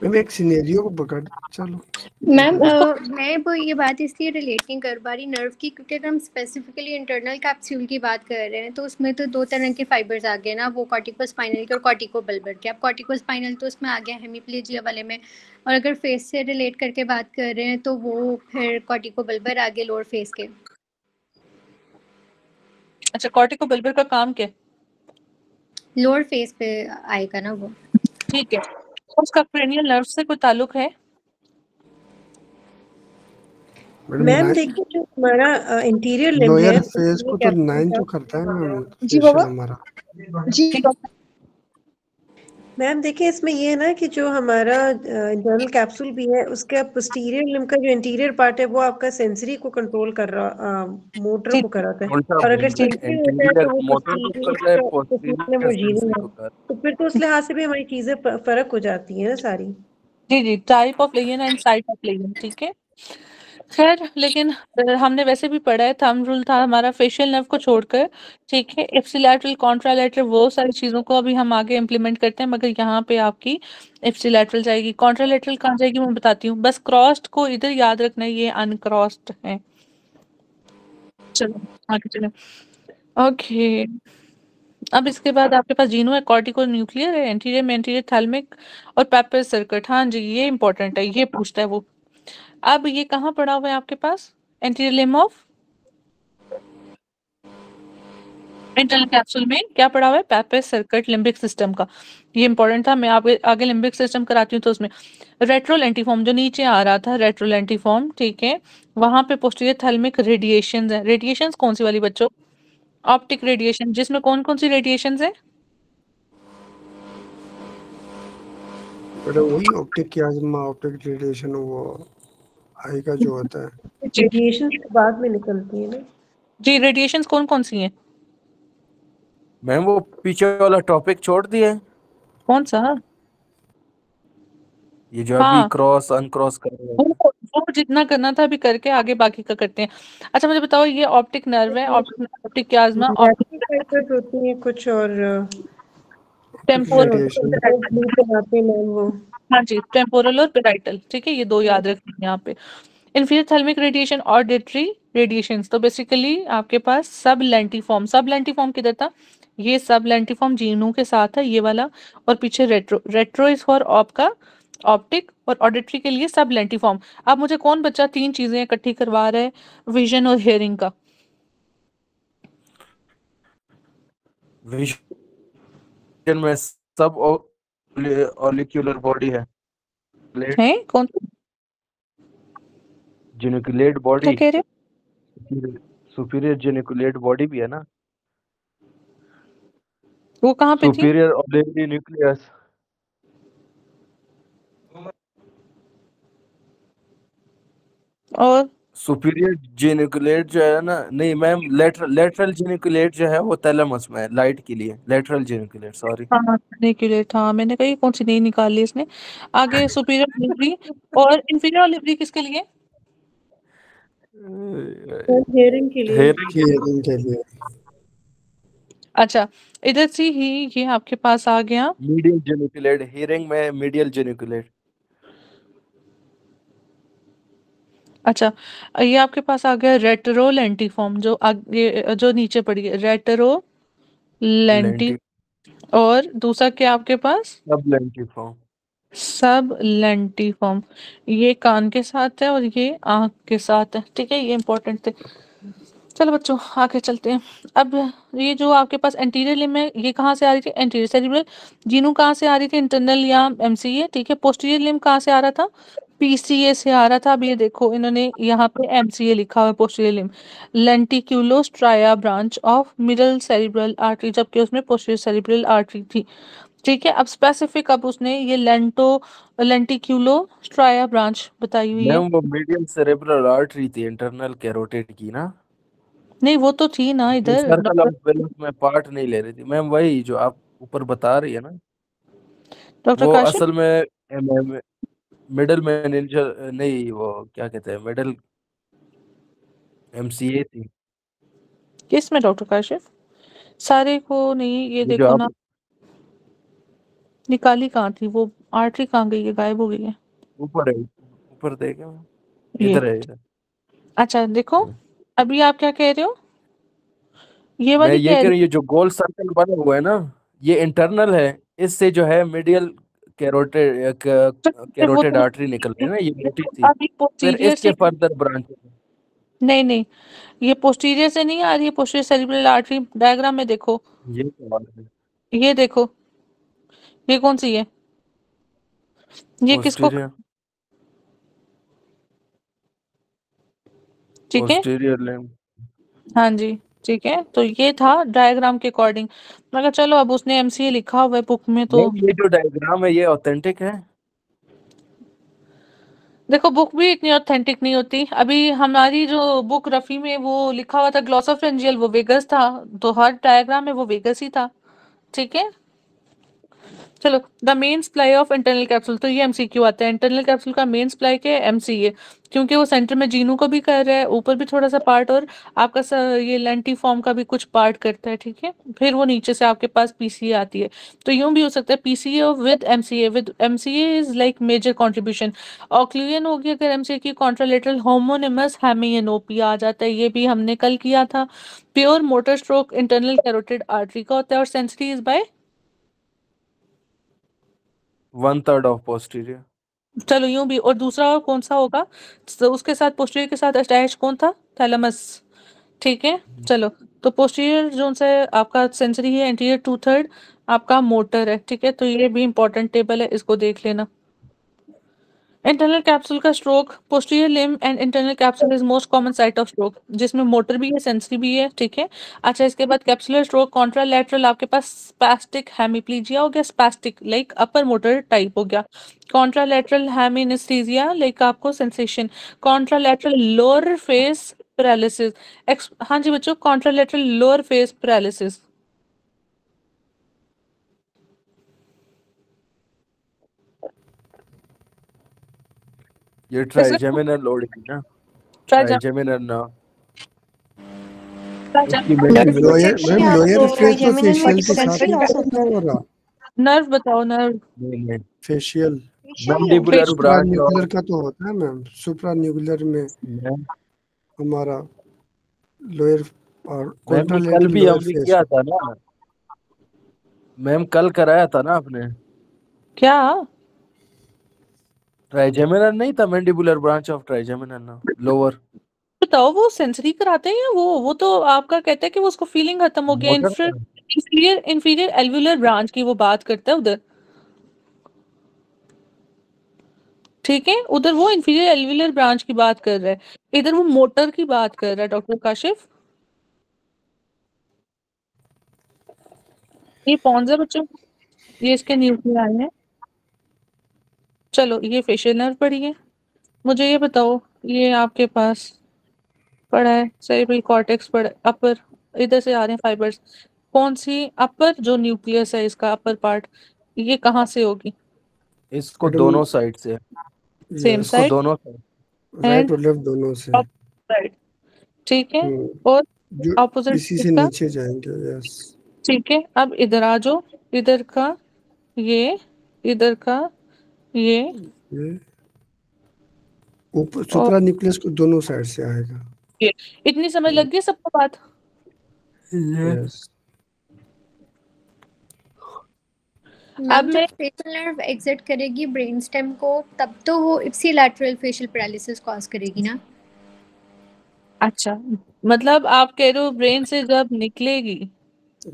मैम एक सिनेरियो को पकड़, चलो मैम मैं वो ये बात इसलिए रिलेट नहीं कर पा रही नर्व की, क्योंकि अगर हम स्पेसिफिकली इंटरनल कैप्सूल की बात कर रहे हैं तो उसमें तो दो तरह के फाइबर्स आ गए ना, वो कॉर्टिकोस्पाइनल के और कॉर्टिकोबल्बर के। अब कॉर्टिकोस्पाइनल तो उसमें आ गया हेमीप्लेजिया वाले में, और अगर फेस से रिलेट करके बात कर रहे हैं तो वो फिर कॉर्टिकोबल्बर आ गए लोअर फेस के। अच्छा, कॉर्टिकोबल्बर का काम क्या है? लोअर फेस पे आएगा ना वो। ठीक है, तो उसका क्रेनियल नर्व से कोई ताल्लुक है? मैम देखिए जो हमारा इंटीरियर लिम्ब लोअर है फेस को तो 9 तो करता है मैम। जी बाबा। हमारा जी मैम देखिए इसमें ये है ना कि जो हमारा इंटरनल कैप्सूल भी है उसका पोस्टीरियर लिम्ब का जो इंटीरियर पार्ट है वो आपका सेंसरी को कंट्रोल कर रहा, मोटर को कराता है। उल्टा और अगर बोलते हैं, सेंसरी होता है तो वो मोटर को कर रहा है, पोस्टीरियर वो जीरो है। को कर। तो फिर तो उस लिहाज से भी हमारी चीजें फर्क हो जाती है ना सारी। जी जी, type of lesion and site of lesion, ठीक है। खैर लेकिन हमने वैसे भी पढ़ा है, थंब रूल था हमारा फेशियल नर्व को छोड़कर, ठीक है। इप्सिलैटरल कॉन्ट्रालैटरल वो सारी चीज़ों को अभी हम आगे इम्प्लीमेंट करते हैं, मगर यहाँ पे आपकी इप्सिलैटरल जाएगी। कॉन्ट्रालैटरल कहाँ जाएगी मैं बताती हूँ, बस क्रॉस्ड को इधर याद रखना है, ये अनक्रॉस्ड है। चलो आगे चले। ओके, अब इसके बाद आपके पास जीनो है, कॉर्टिको न्यूक्लियर है, एंटीरियर में एंटीरियर थैलेमिक और पेपर सर्किट। हाँ जी, ये इंपॉर्टेंट है, ये पूछता है वो। अब ये कहाँ पड़ा हुआ है आपके पास? Anterior limb of internal capsule में क्या पड़ा हुआ है? पेपर सर्किट लिम्बिक सिस्टम का। ये इंपॉर्टेंट था, मैं आगे आगे लिम्बिक सिस्टम कराती हूँ तो उसमें रेट्रोलेंटिफॉर्म जो नीचे आ रहा था, रेट्रोलेंटिफॉर्म, ठीक है। वहां पे पोस्टीरियर थैलेमिक रेडिएशंस है। रेडिएशंस कौन सी वाली बच्चों? ऑप्टिक रेडिएशन, जिसमें कौन कौन सी रेडिएशंस है? बेटा वही ऑप्टिक कियाज्मा, ऑप्टिक रेडिएशन, वो आई का जो होता है। रेडिएशन बाद में निकलती है ना जी। रेडिएशंस कौन कौन सी हैं? मैम वो पीछे वाला टॉपिक छोड़ दिया, कौन सा? ये जो अभी क्रॉस अनक्रॉस कर रहे हैं। वो जितना करना था अभी करके आगे बाकी का करते हैं। अच्छा मुझे बताओ, ये ऑप्टिक नर्व है, ऑप्टिक कियाज्मा, फाइबर्स होती हैं कुछ और टेम्पोरल, वो। हाँ जी, टेम्पोरल और पेराइटल, ठीक है। ये दो याद रखना है यहाँ पे। Inferior thalamic radiation, auditory radiations, तो बेसिकली आपके पास सब लेंटिफॉर्म, सब लेंटिफॉर्म किधर था? ये सब लेंटिफॉर्म जीनू के साथ है, ये वाला। और पीछे रेट्रो, रेट्रो इज फॉर आपका ऑप्टिक, और ऑडिटरी के लिए सब लेंटिफॉर्म। अब मुझे कौन बच्चा तीन चीजें इकट्ठी करवा रहा है, विजन और हियरिंग का? विजन में सब ऑलिक्यूलर बॉडी है कौन? जेनिकुलेट क्या बॉडी, कह रहे हो? सुपीरियर जेनिकुलेट बॉडी भी है ना, वो कहाँ पे थी? Superior olivary nucleus. और सुपीरियर जेनिकुलेट जो है ना, नहीं मैम, लेटरल जेनिकुलेट जो है वो थैलेमस में है, लाइट के लिए लेटरल जेनिकुलेट, सॉरी। हाँ, जेनिकुलेट, हाँ मैंने कही कौन सी नई निकाल ली इसने। आगे सुपीरियर लिवरी और इंफीरियर लिवरी किसके लिए? हियरिंग के लिए। हियरिंग के लिए। अच्छा, इधर से ही ये आपके पास आ गया मीडियल जेनिकुलेट, हियरिंग में मीडियल जेनिकुलेट। अच्छा, ये आपके पास आ गया रेट्रो लेंटिफॉर्म, जो आगे जो नीचे पड़ी है, रेट्रो लेंटी। और दूसरा क्या आपके पास? सब लेंटिफॉर्म। सब लेंटिफॉर्म, ये कान के साथ है और ये आंख के साथ है, ठीक है, ये इंपॉर्टेंट थे। चलो बच्चों आगे चलते हैं। अब ये जो आपके पास एंटीरियर लिम्ब है, ये कहाँ से आ रही थी? Anterior cerebral. जीनू कहाँ से आ रही थी? इंटरनल या एमसीए, ठीक है। पोस्टीरियर लिम्ब कहाँ से आ रहा था? पीसीए से आ रहा था। अब ये देखो इन्होंने यहाँ पे एमसीए लिखा हुआ है, posterior limb, lenticulostriate branch of middle cerebral artery, जबकि उसमें पोस्टीरियर सेरिब्रल आर्टरी थी, ठीक है। अब स्पेसिफिक, अब उसने ये लेंटिक्यूलोस्ट्राया ब्रांच बताई हुई है। मैम वो मीडियल सेरेब्रल आर्टरी थी इंटरनल कैरोटिड की ना, नहीं वो तो थी ना इधर सर्कल डॉक्टर, ऑफ वेलस में पार्ट नहीं ले रही थी मैम, वही जो आप ऊपर बता रही है ना, डॉक्टर वो काशिफ। असल में मिडल मेनिंजल नहीं, वो क्या कहते हैं, मिडल एमसीए थी। किस में डॉक्टर काशिफ? सारे को नहीं, ये ये जो देखो आप ना, निकाली कहाँ थी वो? आर्टरी कहाँ गई है? गायब हो गई है ऊपर है, ऊपर देखे मैम, ये। इधर है इधर। अच्छा देखो, अभी आप क्या कह रहे हो? ये मैं वाली ये कह कह रही, रही हूँ, ये जो गोल सर्कल बना हुआ है ना, ये इंटरनल है, इससे जो है मीडियल कैरोटिड तो वो कैरोटिड तो आर्टरी निकल रही है ना, ये मोटी थी, अभी फिर पोस्टीरियर इसके से, फर्दर ब्रांच। नहीं नहीं, ये पोस्टीरियर से नहीं आ रही है, पोस्टीरियर सेरिब्रल आर्टरी। डायग्राम में देखो, ये सवाल है, ये देखो, ये कौन सी है? ये किसको, पोस्टीरियर ठीक है, पोस्टीरियर लिम्ब। हाँ जी, ठीक है। तो ये था डायग्राम के अकॉर्डिंग। मैं कहा चलो, अब उसने एमसीए लिखा हुआ है बुक में तो मैम ये जो डायग्राम है ये ऑथेंटिक है? देखो, बुक भी इतनी ऑथेंटिक नहीं होती। अभी हमारी जो बुक रफी में वो लिखा हुआ था ग्लॉसोफरेंजियल, वो वेगस था, तो हर डायग्राम में वो वेगस ही था, ठीक है। चलो, the main supply of internal capsule, तो ये एमसीक्यू आता है। इंटरनल कैप्सूल का मेन सप्लाई क्या है? एमसीए, क्योंकि वो सेंटर में जीनू को भी कर रहा है, ऊपर भी थोड़ा सा पार्ट, और आपका ये लेंटी फॉर्म का भी कुछ पार्ट करता है, ठीक है। फिर वो नीचे से आपके पास पीसीए आती है। तो यूं भी हो सकता है PCA with MCA, with MCA is like major contribution. Occlusion होगी अगर एमसीए की, कॉन्ट्रालेटरल होमोनिमस हेमिएनोपी आ जाता है, ये भी हमने कल किया था। Pure motor stroke internal carotid artery का होता है, और sensory is by, 1/3 of posterior. चलो यूं भी। और दूसरा और कौन सा होगा? तो उसके साथ पोस्टीरियर के साथ अटैच कौन था? थैलेमस, ठीक है। चलो, तो पोस्टीरियर जोन से आपका सेंसरी है, एंटीरियर 2/3 आपका मोटर है, ठीक है। तो ये भी इंपॉर्टेंट टेबल है, इसको देख लेना। इंटरनल कैप्सूल का stroke, posterior limb and internal capsule is most common site of stroke, जिसमें मोटर भी है, सेंसरी भी है, ठीक है। अच्छा, इसके बाद कैप्सुलर स्ट्रोक, कॉन्ट्रालैटरल आपके पास स्पैस्टिक हेमिप्लीजिया हो गया, spastic like upper motor type हो गया। कॉन्ट्रालैटरल हेमिनेस्थीसिया लाइक आपको sensation, contralateral lower face paralysis, हाँ जी बच्चों, कॉन्ट्रालैटरल लोअर फेस पैरालिसिस। ये ट्राइजेमिनल लोडिंग ना, ट्राइजेमिनल ना, इसकी nerve medicine lower protection ma'am, या लोअर तो फेस तो ट्राइजेमिनल फेशियल के साथ सेंसरी ही हो तो सकता क्या है। हो रहा? नर्व बताओ, नर्व, नहीं, facial mandibular face, branch supranuclear of, का तो होता है मैम, सुप्रान्यूक्लियर में मैम हमारा लोअर और मैम ये कल कॉन्ट्रालेटरल भी लोअर हमने फेस। किया था ना मैम, कल कराया था ना आपने, क्या? ट्राइजेमिनल नहीं था, मैंडिबुलर ब्रांच ऑफ ट्राइजेमिनल ना, लोअर बताओ, वो सेंसरी कराते हैं या वो तो आपका कहता है कि वो उसको फीलिंग खत्म हो गया। मोटर का। इंफीरियर इंफीरियर एल्वुलर ब्रांच की वो बात करता है उधर, ठीक है। उधर वो इंफीरियर एल्वुलर ब्रांच की बात कर रहा है, इधर वो मोटर की बात कर रहा है डॉक्टर काशिफ। ये पॉन्स है बच्चों, ये इसके न्यूक्लियाई है। चलो, ये फेशियल नर्व पड़ी है। मुझे ये बताओ, ये आपके पास पड़ा है सेरेब्रल कॉर्टेक्स पड़ा है, अपर, इधर से आ रहे हैं फाइबर्स, कौन सी अपर जो न्यूक्लियस है इसका अपर पार्ट, ये कहाँ से होगी? इसको मैडम दोनों साइड से, सेम यस, इसको साइड दोनों साइड, राइट एंड और लेफ्ट दोनों से। साइड, ठीक है। हम्म, और जो ऑपोजिट इसी से इसका, नीचे जाएंगे। यस, ठीक है। अब इधर आ जाओ, इधर का ये, इधर का ये, ये ऊपर और सुप्रा न्यूक्लियस को दोनों साइड से आएगा। ये। इतनी समझ लग गई सबको बात? ये यस, मैम मैं जब फेशियल नर्व एग्जिट करेगी ब्रेन स्टेम को तब तो वो इप्सिलैटरल फेशियल पैरालिसिस कॉज करेगी ना। अच्छा, मतलब आप कह रहे हो ब्रेन से जब निकलेगी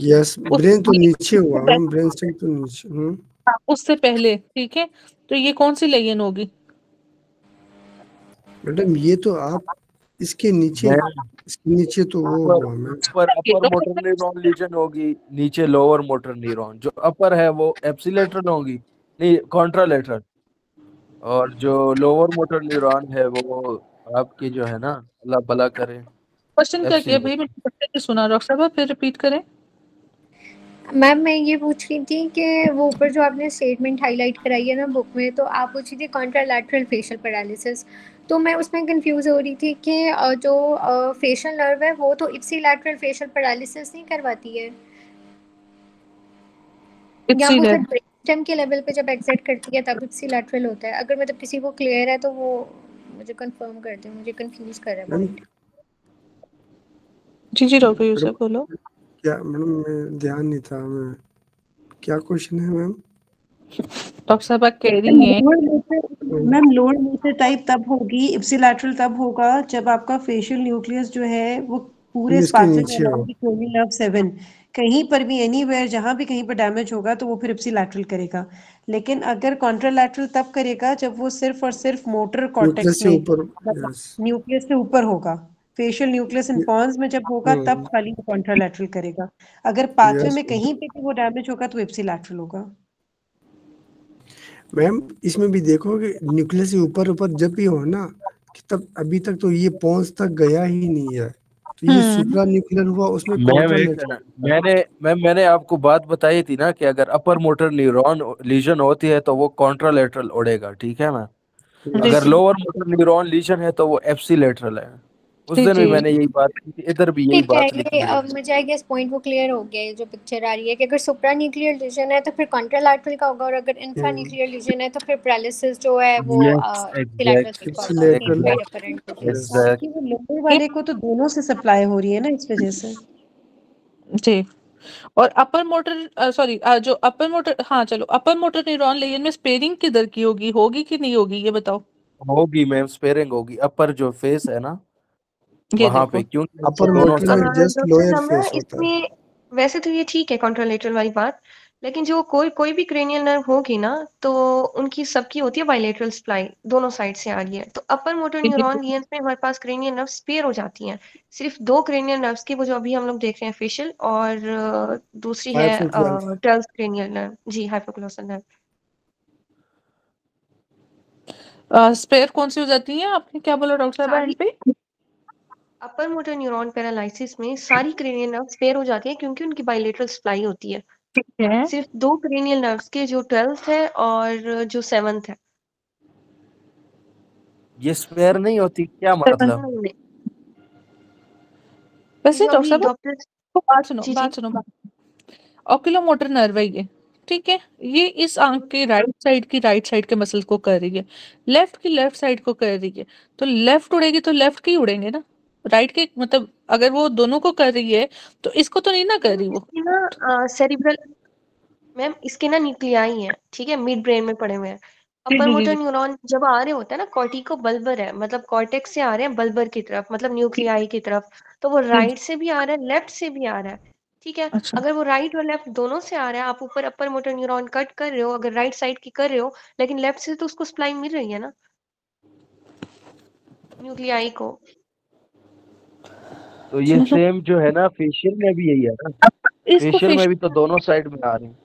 यस, उस ब्रेन तो ये नीचे हुआ, हम ब्रेन स्टेम तो नीचे। हाँ, उससे पहले, ठीक है, तो ये कौन सी लेयन होगी? मैडम ये तो आप इसके नीचे तो वो हुआ मैम। ऊपर अपर मोटर न्यूरॉन लीजन होगी, नीचे लोअर मोटर न्यूरॉन। जो अपर है वो एप्सिलेटरल होगी, नहीं कॉन्ट्रालेटरल, और जो लोअर मोटर न्यूरॉन है वो आपकी जो है ना, अल्लाह भला करे, क्वेश्चन क्या किया भाई? एप्सिलेटरल। मैंने पढ़ते नहीं सुना। डॉक्टर साहब आप फिर रिपीट करें। मैम मैं ये पूछ रही थी कि वो ऊपर जो आपने स्टेटमेंट हाईलाइट कराई है ना बुक में, तो आप पूछ रही थी कॉन्ट्रालैटरल फेशियल पैरालिसिस, तो मैं उसमें कंफ्यूज हो रही थी कि जो फेशियल नर्व है वो तो इप्सिलैटरल फेशियल पैरालिसिस नहीं करवाती है, या वो सिर्फ ब्रेन स्टेम के लेवल पे जब एग्जिट करती है तब इप्सिलैटरल होता है? अगर मतलब किसी को क्लियर है तो वो मुझे कंफर्म कर दें, मुझे कंफ्यूज कर रहा है पॉइंट। जी डॉक्टर यूसुफ बोलो। क्या मैडम, मैं ध्यान नहीं था, मैं क्या क्वेश्चन है मैम? डॉक्टर साहब आप कह रही हैं मैम लोअर मोटर टाइप तब होगी, इप्सिलैटरल तब होगा जब आपका फेशियल न्यूक्लियस जो है वो पूरे इसके स्पार्टल नीचे हो। क्रेनियल नर्व 7 कहीं पर भी एनीवेयर जहां भी कहीं पर डैमेज होगा तो वो फिर इप्सिलैटरल करेगा। लेकिन अगर कॉन्ट्रालैटरल तब करेगा जब वो सिर्फ और सिर्फ मोटर कॉर्टेक्स न्यूक्लियस से में, ऊपर। मतलब यस। न्यूक्लियस से ऊपर होगा। फेशियल न्यूक्लियस इन पॉन्स में जब होगा तब खाली वो कॉन्ट्रालैटरल करेगा। अगर पाथवे यस में कहीं पे भी वो डैमेज होगा तो इप्सिलैटरल होगा। मैम, इसमें भी देखो कि न्यूक्लियस से ऊपर ऊपर जब भी हो ना, कि तब अभी तक तो ये पॉन्स तक गया ही नहीं है, तो ये सुप्रा न्यूक्लियर हुआ, उसमें मैंने आपको बात बताई थी ना कि अगर अपर मोटर न्यूरॉन लीजन होती है तो वो कॉन्ट्रालेटरल उड़ेगा, ठीक है ना। अगर लोअर मोटर न्यूरॉन लीजन है तो वो एप्सिलेटरल है। उस दिन भी मैंने यही बात की थी, इधर भी यही ठीक है, बात लिखी ये है। अब मुझे आई गेस पॉइंट वो क्लियर हो गया है। जो पिक्चर आ रही है कि अगर सुप्रा न्यूक्लियर लीजन है तो फिर कॉन्ट्रालैटरल का होगा, और अगर इंफ्रा न्यूक्लियर लीजन है तो फिर पैरालिसिस जो है वो Epilateral. क्योंकि वो लोअर वाले को तो दोनों से सप्लाई हो रही है ना, इस वजह से। जी। और अपर मोटर सॉरी जो अपर मोटर, हाँ चलो, अपर मोटर न्यूरॉन लेयन में स्पेयरिंग किधर की होगी कि नहीं होगी, ये बताओ। होगी मैम, स्पेयरिंग होगी। अपर जो फेस है ना ये वहां देखो पे, क्योंकि अपर दोनों मोटर में जस्ट डॉक्टर लोअर साहब फेस होता है। इसमें वैसे तो ये ठीक है कॉन्ट्रालेटरल वाली बात, लेकिन जो कोई भी क्रेनियल नर्व होगी ना तो उनकी सबकी होती है बाइलेटरल सप्लाई, दोनों साइड से आ रही है। तो अपर मोटर न्यूरॉन लियंस में हमारे पास क्रेनियल नर्व स्पेयर हो जाती हैं, सिर्फ दो क्रेनियल नर्व्स की, वो जो अभी हम लोग देख रहे हैं फेशियल, और दूसरी है 5 और 12। 12 क्रेनियल नर्व, जी हाइपोग्लोसल नर्व। स्पेयर कौन सी हो जाती है, आपने क्या बोला डॉक्टर साहब एंड पे? अपर मोटर न्यूरॉन पैरालिसिस में सारी क्रेनियल नर्व स्पेयर हो जाती है क्योंकि उनकी बाइलेटरल सप्लाई होती है। ठीक है, सिर्फ दो क्रेनियल नर्व्स के, जो 12th है और जो 7th है। ये स्पेयर नहीं होती, क्या मतलब? नहीं, वैसे जो डॉक्टर अभी साहब डॉक्टर बात जी सुनो। ऑक्यूलोमोटर नर्व है ये, ठीक है, ये इस आंख के राइट साइड के मसल को कर रही है, लेफ्ट की लेफ्ट साइड को कर रही है। तो लेफ्ट उड़ेगी तो लेफ्ट की उड़ेंगे ना, राइट के, मतलब अगर वो दोनों को कर रही है तो इसको तो नहीं ना कर रही वो। इसकी ना सेरिब्रल, मैम इसके ना न्यूक्लियाई हैं, ठीक है, मिड ब्रेन में पड़े हुए हैं। जी अपर जी मोटर जी न्यूरॉन जब आ रहे होते हैं ना, कॉर्टिको बल्बर है, मतलब कॉर्टेक्स से आ रहे हैं बल्बर की तरफ, मतलब न्यूक्लियाई की तरफ। तो वो जी। राइट से भी आ रहा है, लेफ्ट से भी आ रहा है, ठीक है। अच्छा, अगर वो राइट और लेफ्ट दोनों से आ रहा है, आप ऊपर अपर मोटर न्यूरॉन कट कर रहे हो, अगर राइट साइड की कर रहे हो, लेकिन लेफ्ट से तो उसको सप्लाई मिल रही है ना न्यूक्लियाई को। तो ये सेम जो है ना फेशियल में भी यही है ना, इसको फेशियल में भी तो दोनों साइड में आ रही है।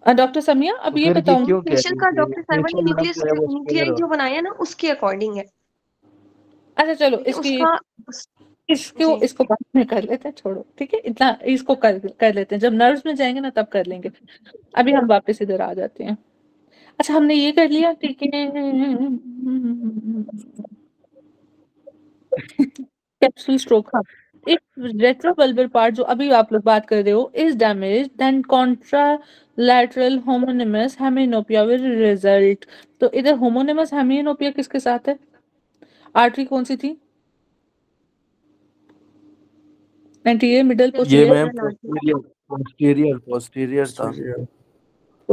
डॉक्टर समिया अब तो ये फिर ये बताऊंगी। क्यों कह फेशियल रही का है कि डॉक्टर सर्वन ने फेशियल नर्व जो है वो स्पेयर न्यूक्लियाई हो? जो बनाया ना उसके अकॉर्डिंग है, अच्छा चलो, लेकिन इसकी उसका जी इसको बाद में कर लेते हैं, छोड़ो, ठीक है, इतना इसको कर लेते हैं, जब नर्व्स में जाएंगे ना तब कर लेंगे। अभी हम वापस इधर आ जाते हैं। अच्छा हमने ये कर लिया, ठीक है। कैप्सूल स्ट्रोक, हाँ। इफ रेट्रोबल्बर पार्ट जो अभी आप लोग बात कर रहे हो is damage, then contralateral homonymous hemianopia will result. तो इधर होमोनिमस हेमिनोपिया किसके साथ है? आर्टरी कौन सी थी? एंटीरियर, मिडल, ये posterior? Ma'am posterior posterior posterior था।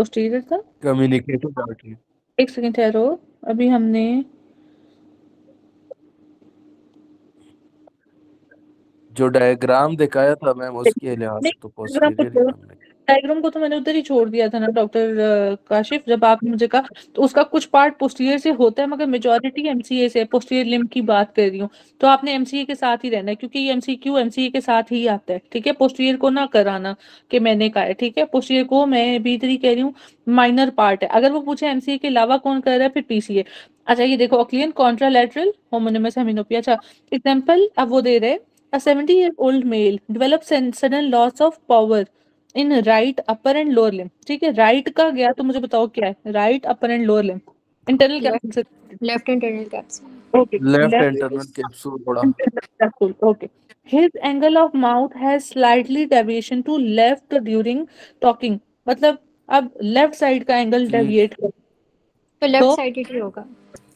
पोस्टीरियर था। Communicative artery. एक सेकंड ठहरो, अभी हमने जो डायग्राम दिखाया था मैम उसके लिहाज नहीं, से तो पोस्टीरियर ही हमने। डायग्राम को तो मैंने उधर ही छोड़ दिया था ना डॉक्टर काशिफ, जब आपने मुझे कहा तो उसका कुछ पार्ट पोस्टीरियर से होता है मगर मेजॉरिटी एमसीए से। पोस्टीरियर लिम्ब की बात कर रही हूँ, तो आपने एमसीए के साथ ही रहना है क्योंकि ये एमसीक्यू एमसीए के साथ ही आता है। ठीक है, पोस्टीरियर को ना कराना कि मैंने कहा है। ठीक है, पोस्टीरियर को मैं भी इधर ही कह रही हूँ, माइनर पार्ट है। अगर वो पूछे एमसीए के अलावा कौन कर रहा है फिर पीसीए। अच्छा ये देखो, ऑक्लियन कॉन्ट्रालैटरल होमोनिमस हेमिनोपिया। अच्छा एग्जाम्पल अब वो दे रहे हैं, a 70-year-old male develops sudden loss of power in right upper and lower limb। ठीक है, राइट का गया तो मुझे बताओ क्या है, right upper and lower limb. Internal capsule से, left internal capsule. Okay, left internal capsule थोड़ा। Capsule, okay. His angle of mouth has slightly deviation to left during talking। मतलब अब लेफ्ट साइड का एंगल डेविएट कर, तो लेफ्ट साइडेड ही होगा।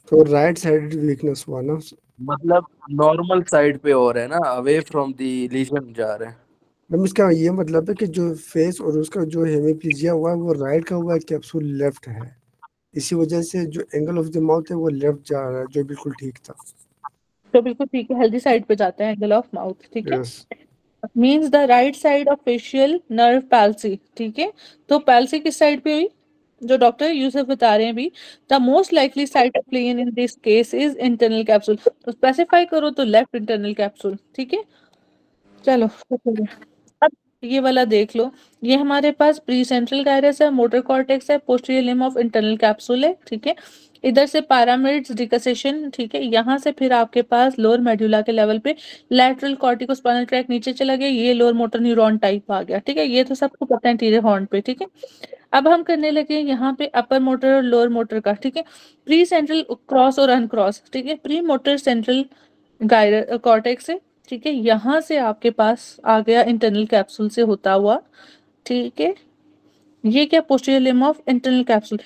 तो राइट साइड वीकनेस हुआ ना, मतलब नॉर्मल साइड पे हो रहा है ना, अवे फ्रॉम द लीजन जा रहे हैं। मैम इसका ये मतलब है कि जो फेस और उसका जो हेमिप्लीजिया हुआ है वो राइट का हुआ है, कैप्सूल लेफ्ट है, इसी वजह से जो एंगल ऑफ द माउथ है वो लेफ्ट जा रहा है, जो बिल्कुल ठीक था। तो बिल्कुल ठीक है, हेल्दी साइड पे जाता है एंगल ऑफ माउथ। ठीक है, yes means the right side of facial nerve palsy. ठीक है, तो पैल्सी किस साइड पे हुई, जो डॉक्टर यूसुफ बता रहे हैं अभी। The most likely site of plane in this case is internal capsule. तो स्पेसिफाई करो तो लेफ्ट इंटरनल कैप्सूल। ठीक है, चलो अब ये वाला देख लो। ये हमारे पास प्री सेंट्रल गायरस है, मोटर कॉर्टेक्स है, posterior limb of internal capsule है। ठीक है, इधर से पैरामिड्स डिकसेशन। ठीक है, यहाँ से फिर आपके पास लोअर मेडुला के लेवल पे लैटरल कॉर्टिकोस्पाइनल ट्रैक नीचे चला गया, ये लोअर मोटर न्यूरॉन टाइप आ गया। ठीक है, ये तो सबको पता है एंटीरियर हॉर्न पे। ठीक है, अब हम करने लगे यहाँ पे अपर मोटर और लोअर मोटर का। ठीक है, प्री सेंट्रल क्रॉस और अनक्रॉस। ठीक है, pre motor central gyrus cortex है। ठीक है, यहाँ से आपके पास आ गया इंटरनल कैप्सूल से होता हुआ। ठीक है, ये क्या, posterior limb of internal capsule.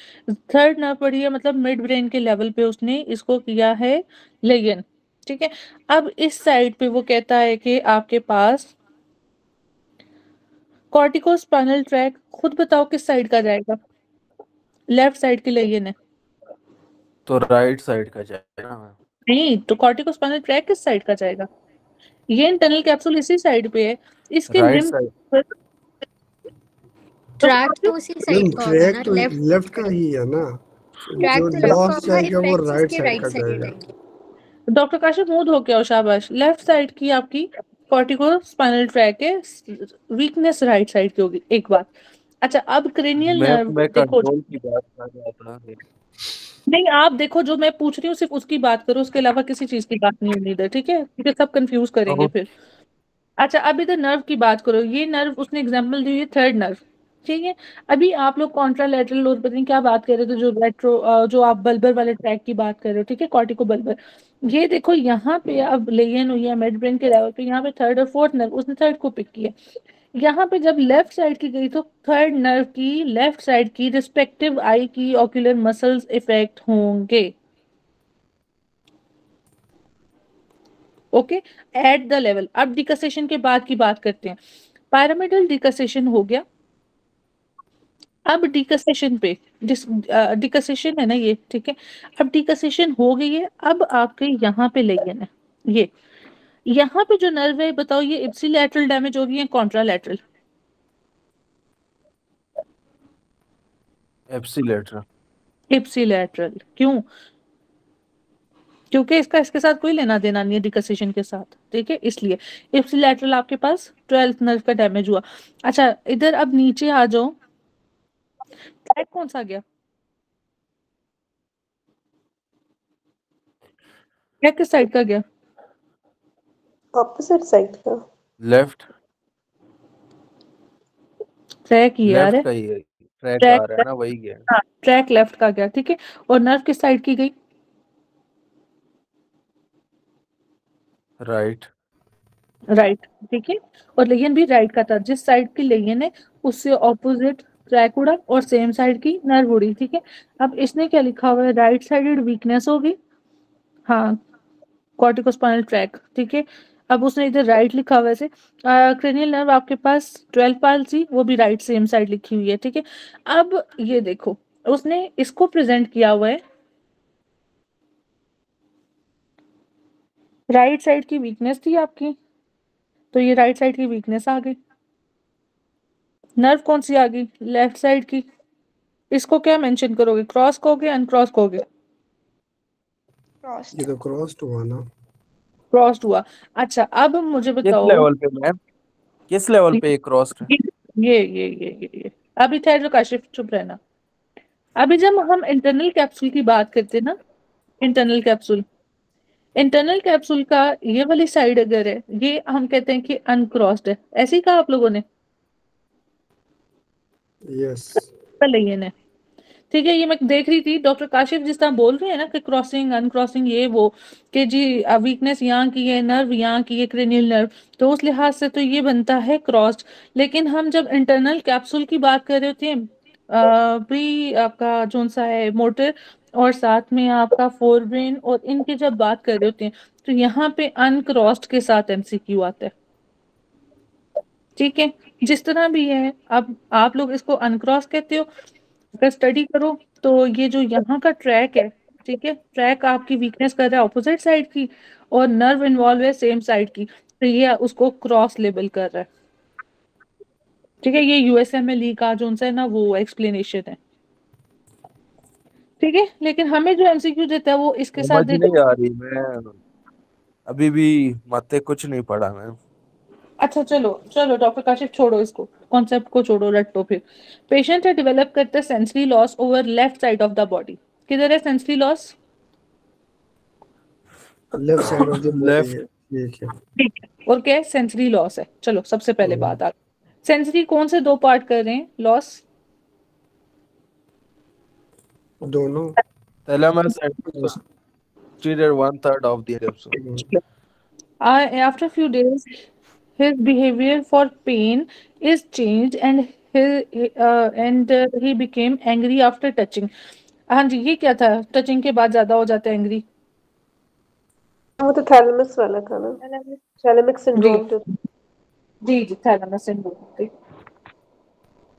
Third nerve पड़ी है, मतलब मिड ब्रेन के लेवल पे उसने इसको किया है लेगन। ठीक है, अब इस साइड पे वो कहता है कि आपके पास कॉर्टिकोस्पाइनल ट्रैक, खुद बताओ किस साइड का जाएगा। लेफ्ट साइड की लेगन है, तो राइट साइड का जाएगा ना। नहीं तो कॉर्टिकोस्पाइनल ट्रैक किस साइड का जाएगा, ये इंटरनल कैप्सूल इसी साइड पे है, इसके राइट लिम्ब साइड। ट्रैक तो उसी साइड का होगा ट्रैक ना, तो लेफ्ट लेफ्ट का ही है ना, ट्रैक जो तो लेफ्ट का लॉस होगा, जाएगा वो इफेक्ट्स राइट उसके साइड राइट का साइडेड जाएगा। आएंगे। डॉक्टर काशिफ मूड हो गया, शाबाश। लेफ्ट साइड की आपकी कॉर्टिकोस्पाइनल ट्रैक है, वीकनेस राइट साइड की होगी, एक बात। अच्छा अब क्रेनियल नर्व मैं देखो, कंट्रोल की बात कर रहा था। नहीं आप देखो जो मैं पूछ रही हूँ सिर्फ उसकी बात करो, उसके अलावा किसी चीज की बात नहीं होनी इधर। ठीक है, क्योंकि सब कंफ्यूज करेंगे फिर। अच्छा अब इधर नर्व की बात करो, ये नर्व उसने एग्जांपल दी है थर्ड नर्व। ठीक है, अभी आप लोग कॉन्ट्रालैटरल और पता नहीं क्या बात कर रहे थे, जो रेट्रो जो आप बल्बर वाले ट्रैक की बात कर रहे हो। ठीक है, कॉर्टिको बल्बर। ये देखो यहाँ पे अब लेयन हुई है मिड ब्रेन के लेवल पे, यहाँ पे थर्ड और फोर्थ नर्व, उसने थर्ड को पिक किया। यहाँ पे जब लेफ्ट साइड की गई तो थर्ड नर्व की लेफ्ट साइड की रिस्पेक्टिव आई की ऑक्यूलर मसल्स इफेक्ट होंगे। Okay, at the level. अब डिकसेशन के बाद की बात करते हैं। पैरामिडल डिकसेशन हो गया, अब डिकसेशन पे डिकसेशन है ना ये। ठीक है, अब डिकसेशन हो गई है, अब आपके यहाँ पे लेगन है। ये यहाँ पे जो नर्व है बताओ, ये इप्सिलैटरल डैमेज हो गई है कॉन्ट्रालैटरल। एप्सिलेटरल। इप्सिलैटरल क्यों, क्योंकि इसका इसके साथ कोई लेना देना नहीं है डिकसेशन के साथ। ठीक है, इसलिए इप्सिलैटरल आपके पास 12th नर्व का डैमेज हुआ। अच्छा इधर अब नीचे आ जाओ, ट्रैक कौन सा गया, ट्रैक किस साइड का गया, ऑपोजिट साइड का, लेफ्ट। ट्रैक ही यार लेफ्ट है, का ही है, ट्रैक आ ट्रैक, रहा है ना, वही गया। हाँ ट्रैक लेफ्ट का गया। ठीक है, और नर्व किस साइड की गई, राइट। राइट। ठीक है, और लेगियन भी राइट का था, जिस साइड की लेगियन है उससे ऑपोजिट ट्रैक उड़ा और सेम साइड की नर्व उड़ी। ठीक है, अब इसने क्या लिखा हुआ है, राइट साइडेड वीकनेस होगी, हाँ कॉर्टिकोस्पाइनल ट्रैक। ठीक है, अब उसने इधर राइट लिखा हुआ है ऐसे। क्रेनियल नर्व आपके पास 12 पाल्सी, वो भी राइट सेम साइड लिखी हुई है, ठीक है। अब ये देखो, उसने इसको प्रेजेंट किया हुआ है, राइट साइड की वीकनेस थी आपकी, तो ये राइट साइड की वीकनेस आ गई। नर्व कौन सी आ गई? लेफ्ट साइड की। इसको क्या मेंशन करोगे, क्रॉस कहोगे अनक्रॉस कहोगे? ये तो क्रॉस्ड हुआ ना। क्रॉस्ड हुआ। अच्छा अब मुझे किस बताओ, लेवल पे मैम, किस लेवल पे क्रॉस है? ये अभी ठहरो काशिफ, चुप रहना। अभी जब हम इंटरनल कैप्सूल की बात करते हैं ना, इंटरनल कैप्सूल का ये वाली साइड अगर है, ये हम कहते हैं कि अनक्रॉस्ड है, ऐसे ही कहा आप लोगों ने? यस पहले ये ने, ठीक है। ये मैं देख रही थी डॉक्टर काशिफ जिस तरह बोल रहे हैं ना कि क्रॉसिंग अनक्रॉसिंग ये वो, कि जी वीकनेस यहाँ की है, नर्व यहाँ की है, क्रेनियल नर्व, तो उस लिहाज से तो ये बनता है क्रॉस्ड। लेकिन हम जब इंटरनल कैप्सूल की बात कर रहे होते हैं, प्री आपका जोन सा है मोटर, और साथ में आपका फोर ब्रेन, और इनकी जब बात कर रहे होते हैं, तो यहाँ पे अनक्रॉस्ड के साथ एमसीक्यू आता है, ठीक है। जिस तरह भी है, अब आप लोग इसको अनक्रॉस कहते हो, अगर स्टडी करो तो ये जो यहाँ का ट्रैक है, ठीक है, ट्रैक आपकी वीकनेस कर रहा है ऑपोजिट साइड की, और नर्व इन्वॉल्व है सेम साइड की, तो ये उसको क्रॉस लेबल कर रहा है, ठीक है। ये यूएसएमएल का जो है ना, वो एक्सप्लेनेशन है, ठीक है। लेकिन हमें जो एमसीक्यू देता है वो इसके साथ समझ देता नहीं आ रही, मैं अभी भी माते कुछ नहीं पढ़ा मैम। अच्छा चलो चलो डॉक्टर काशिफ, छोड़ो इसको, कॉन्सेप्ट को छोड़ो, रट्टो फिर। पेशेंट है डेवलप करता है sensory loss over left side of the body. किधर है sensory loss? Left side of the left. Body, ठीक है। ठीक है, और क्या है? सेंसरी लॉस है। चलो सबसे पहले बात आ, सेंसरी कौन से दो पार्ट कर रहे हैं लॉस? दोनों। Thalamus and posterior 1/3 of the capsule. After a few days, his behavior for pain is changed and he became angry after touching. हाँ जी, ये क्या था? टचिंग के बाद ज्यादा हो जाता है एंग्री? वो तो थैलेमस वाला था ना, थैलेमिक सिंड्रोम जो। जी थैलेमस सिंड्रोम।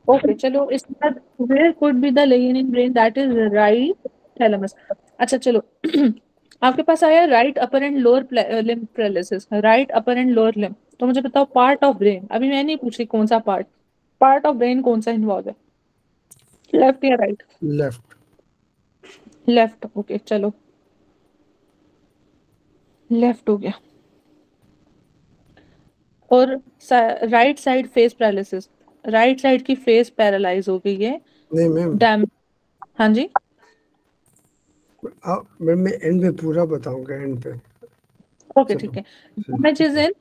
ओके चलो, इसके बाद where could be the lesion in brain, that is right thalamus। अच्छा चलो आपके पास आया right upper and lower limb paralysis, right upper and lower limb. तो मुझे बताओ पार्ट ऑफ ब्रेन, अभी मैं नहीं पूछ रही कौन सा पार्ट, पार्ट ऑफ ब्रेन कौन सा इन्वॉल्व है, लेफ्ट या राइट? लेफ्ट। लेफ्ट, ओके चलो लेफ्ट हो गया। और right side face paralysis, right side की फेस पैरालाइज हो गई है, नहीं मैम, डैम। हाँ जी मैम मैं एंड पे पूरा बताऊंगा, एंड पे। ओके ठीक है। डैमेजेस इन,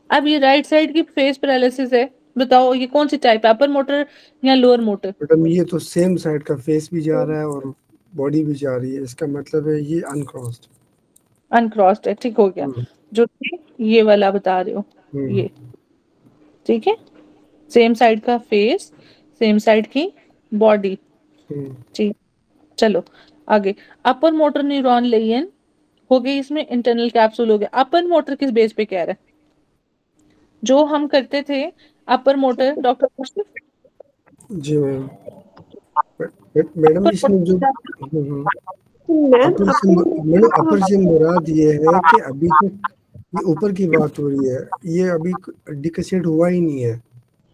अब ये राइट साइड की फेस पैरालिसिस है, बताओ ये कौन सी टाइप है, अपर मोटर या लोअर मोटर? मैडम ये तो सेम साइड का फेस भी जा रहा है और बॉडी भी जा रही है, इसका मतलब है ये अनक्रॉस्ड। अनक्रॉस्ड है, ठीक हो गया। जो ये वाला बता रहे हो, ये ठीक है, सेम साइड का फेस, सेम साइड की बॉडी, ठीक। चलो आगे, अपर मोटर न्यूरॉन लेन हो गई, इसमें इंटरनल कैप्सूल हो गया। अपर मोटर किस बेस पे कह रहा है? जो हम करते थे अपर मोटर, डॉक्टर जी मैम। मैडम इसमें जो अपर से मुराद ये है कि अभी तक ये ऊपर की बात हो रही है, ये अभी डिकसेट हुआ ही नहीं है।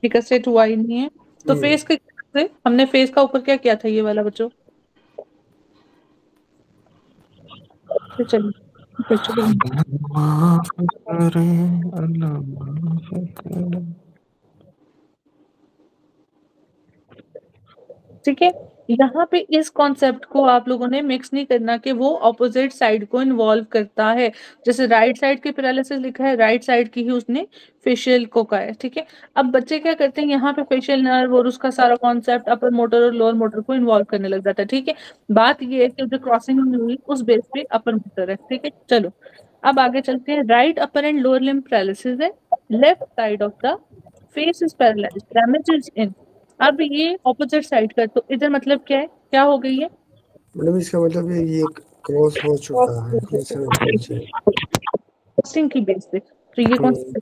डिकसेट हुआ ही नहीं है, तो फेस के हमने फेस का ऊपर क्या किया था, ये वाला बच्चों? चलिए ठीक है। यहाँ पे इस कॉन्सेप्ट को आप लोगों ने मिक्स नहीं करना कि वो ऑपोजिट साइड को इन्वॉल्व करता है। जैसे राइट साइड की पैरालिसिस लिखा है, राइट साइड की ही उसने फेशियल को कहा है, ठीक है। अब बच्चे क्या करते हैं, यहाँ पे फेशियल नर्व और उसका सारा कॉन्सेप्ट अपर मोटर और लोअर मोटर को इन्वॉल्व करने लग जाता है, ठीक है। बात ये है कि जो क्रॉसिंग हुई उस बेस पे अपर मोटर है, ठीक है। चलो अब आगे चलते हैं। Right upper and lower limb paralysis है, left side of the face is paralysed, damage in. अब ये ऑपोजिट साइड का, तो इधर मतलब क्या है, क्या हो गई है मैडम? इसका मतलब है ये क्रॉस हो चुका है, क्रॉसिंग की बेस पे। तो ये कौन सा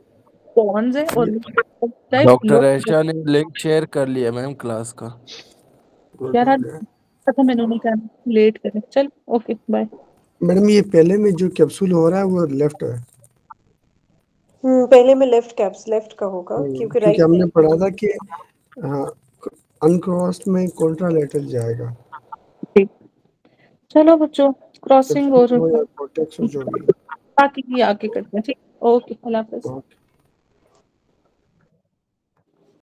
बॉन्ड्स है और डॉक्टर ऐशा ने लिंक शेयर कर लिया मैम क्लास का। यार आज पता मैंने नहीं कहा लेट करें। चल ओके बाय। मैडम ये पहले में जो कैप्सूल हो रहा है वो लेफ्ट है। पहले में लेफ्ट का होगा क्योंकि क्योंकि राइट हमने पढ़ा था कि अनक्रॉस्ड में कॉन्ट्रालेटरल जाएगा। ठीक चलो बच्चों क्रॉसिंग और कॉर्टेक्स जो भी बाकी की आगे करते हैं। ठीक ओके अल्लाह हाफिज। ओके।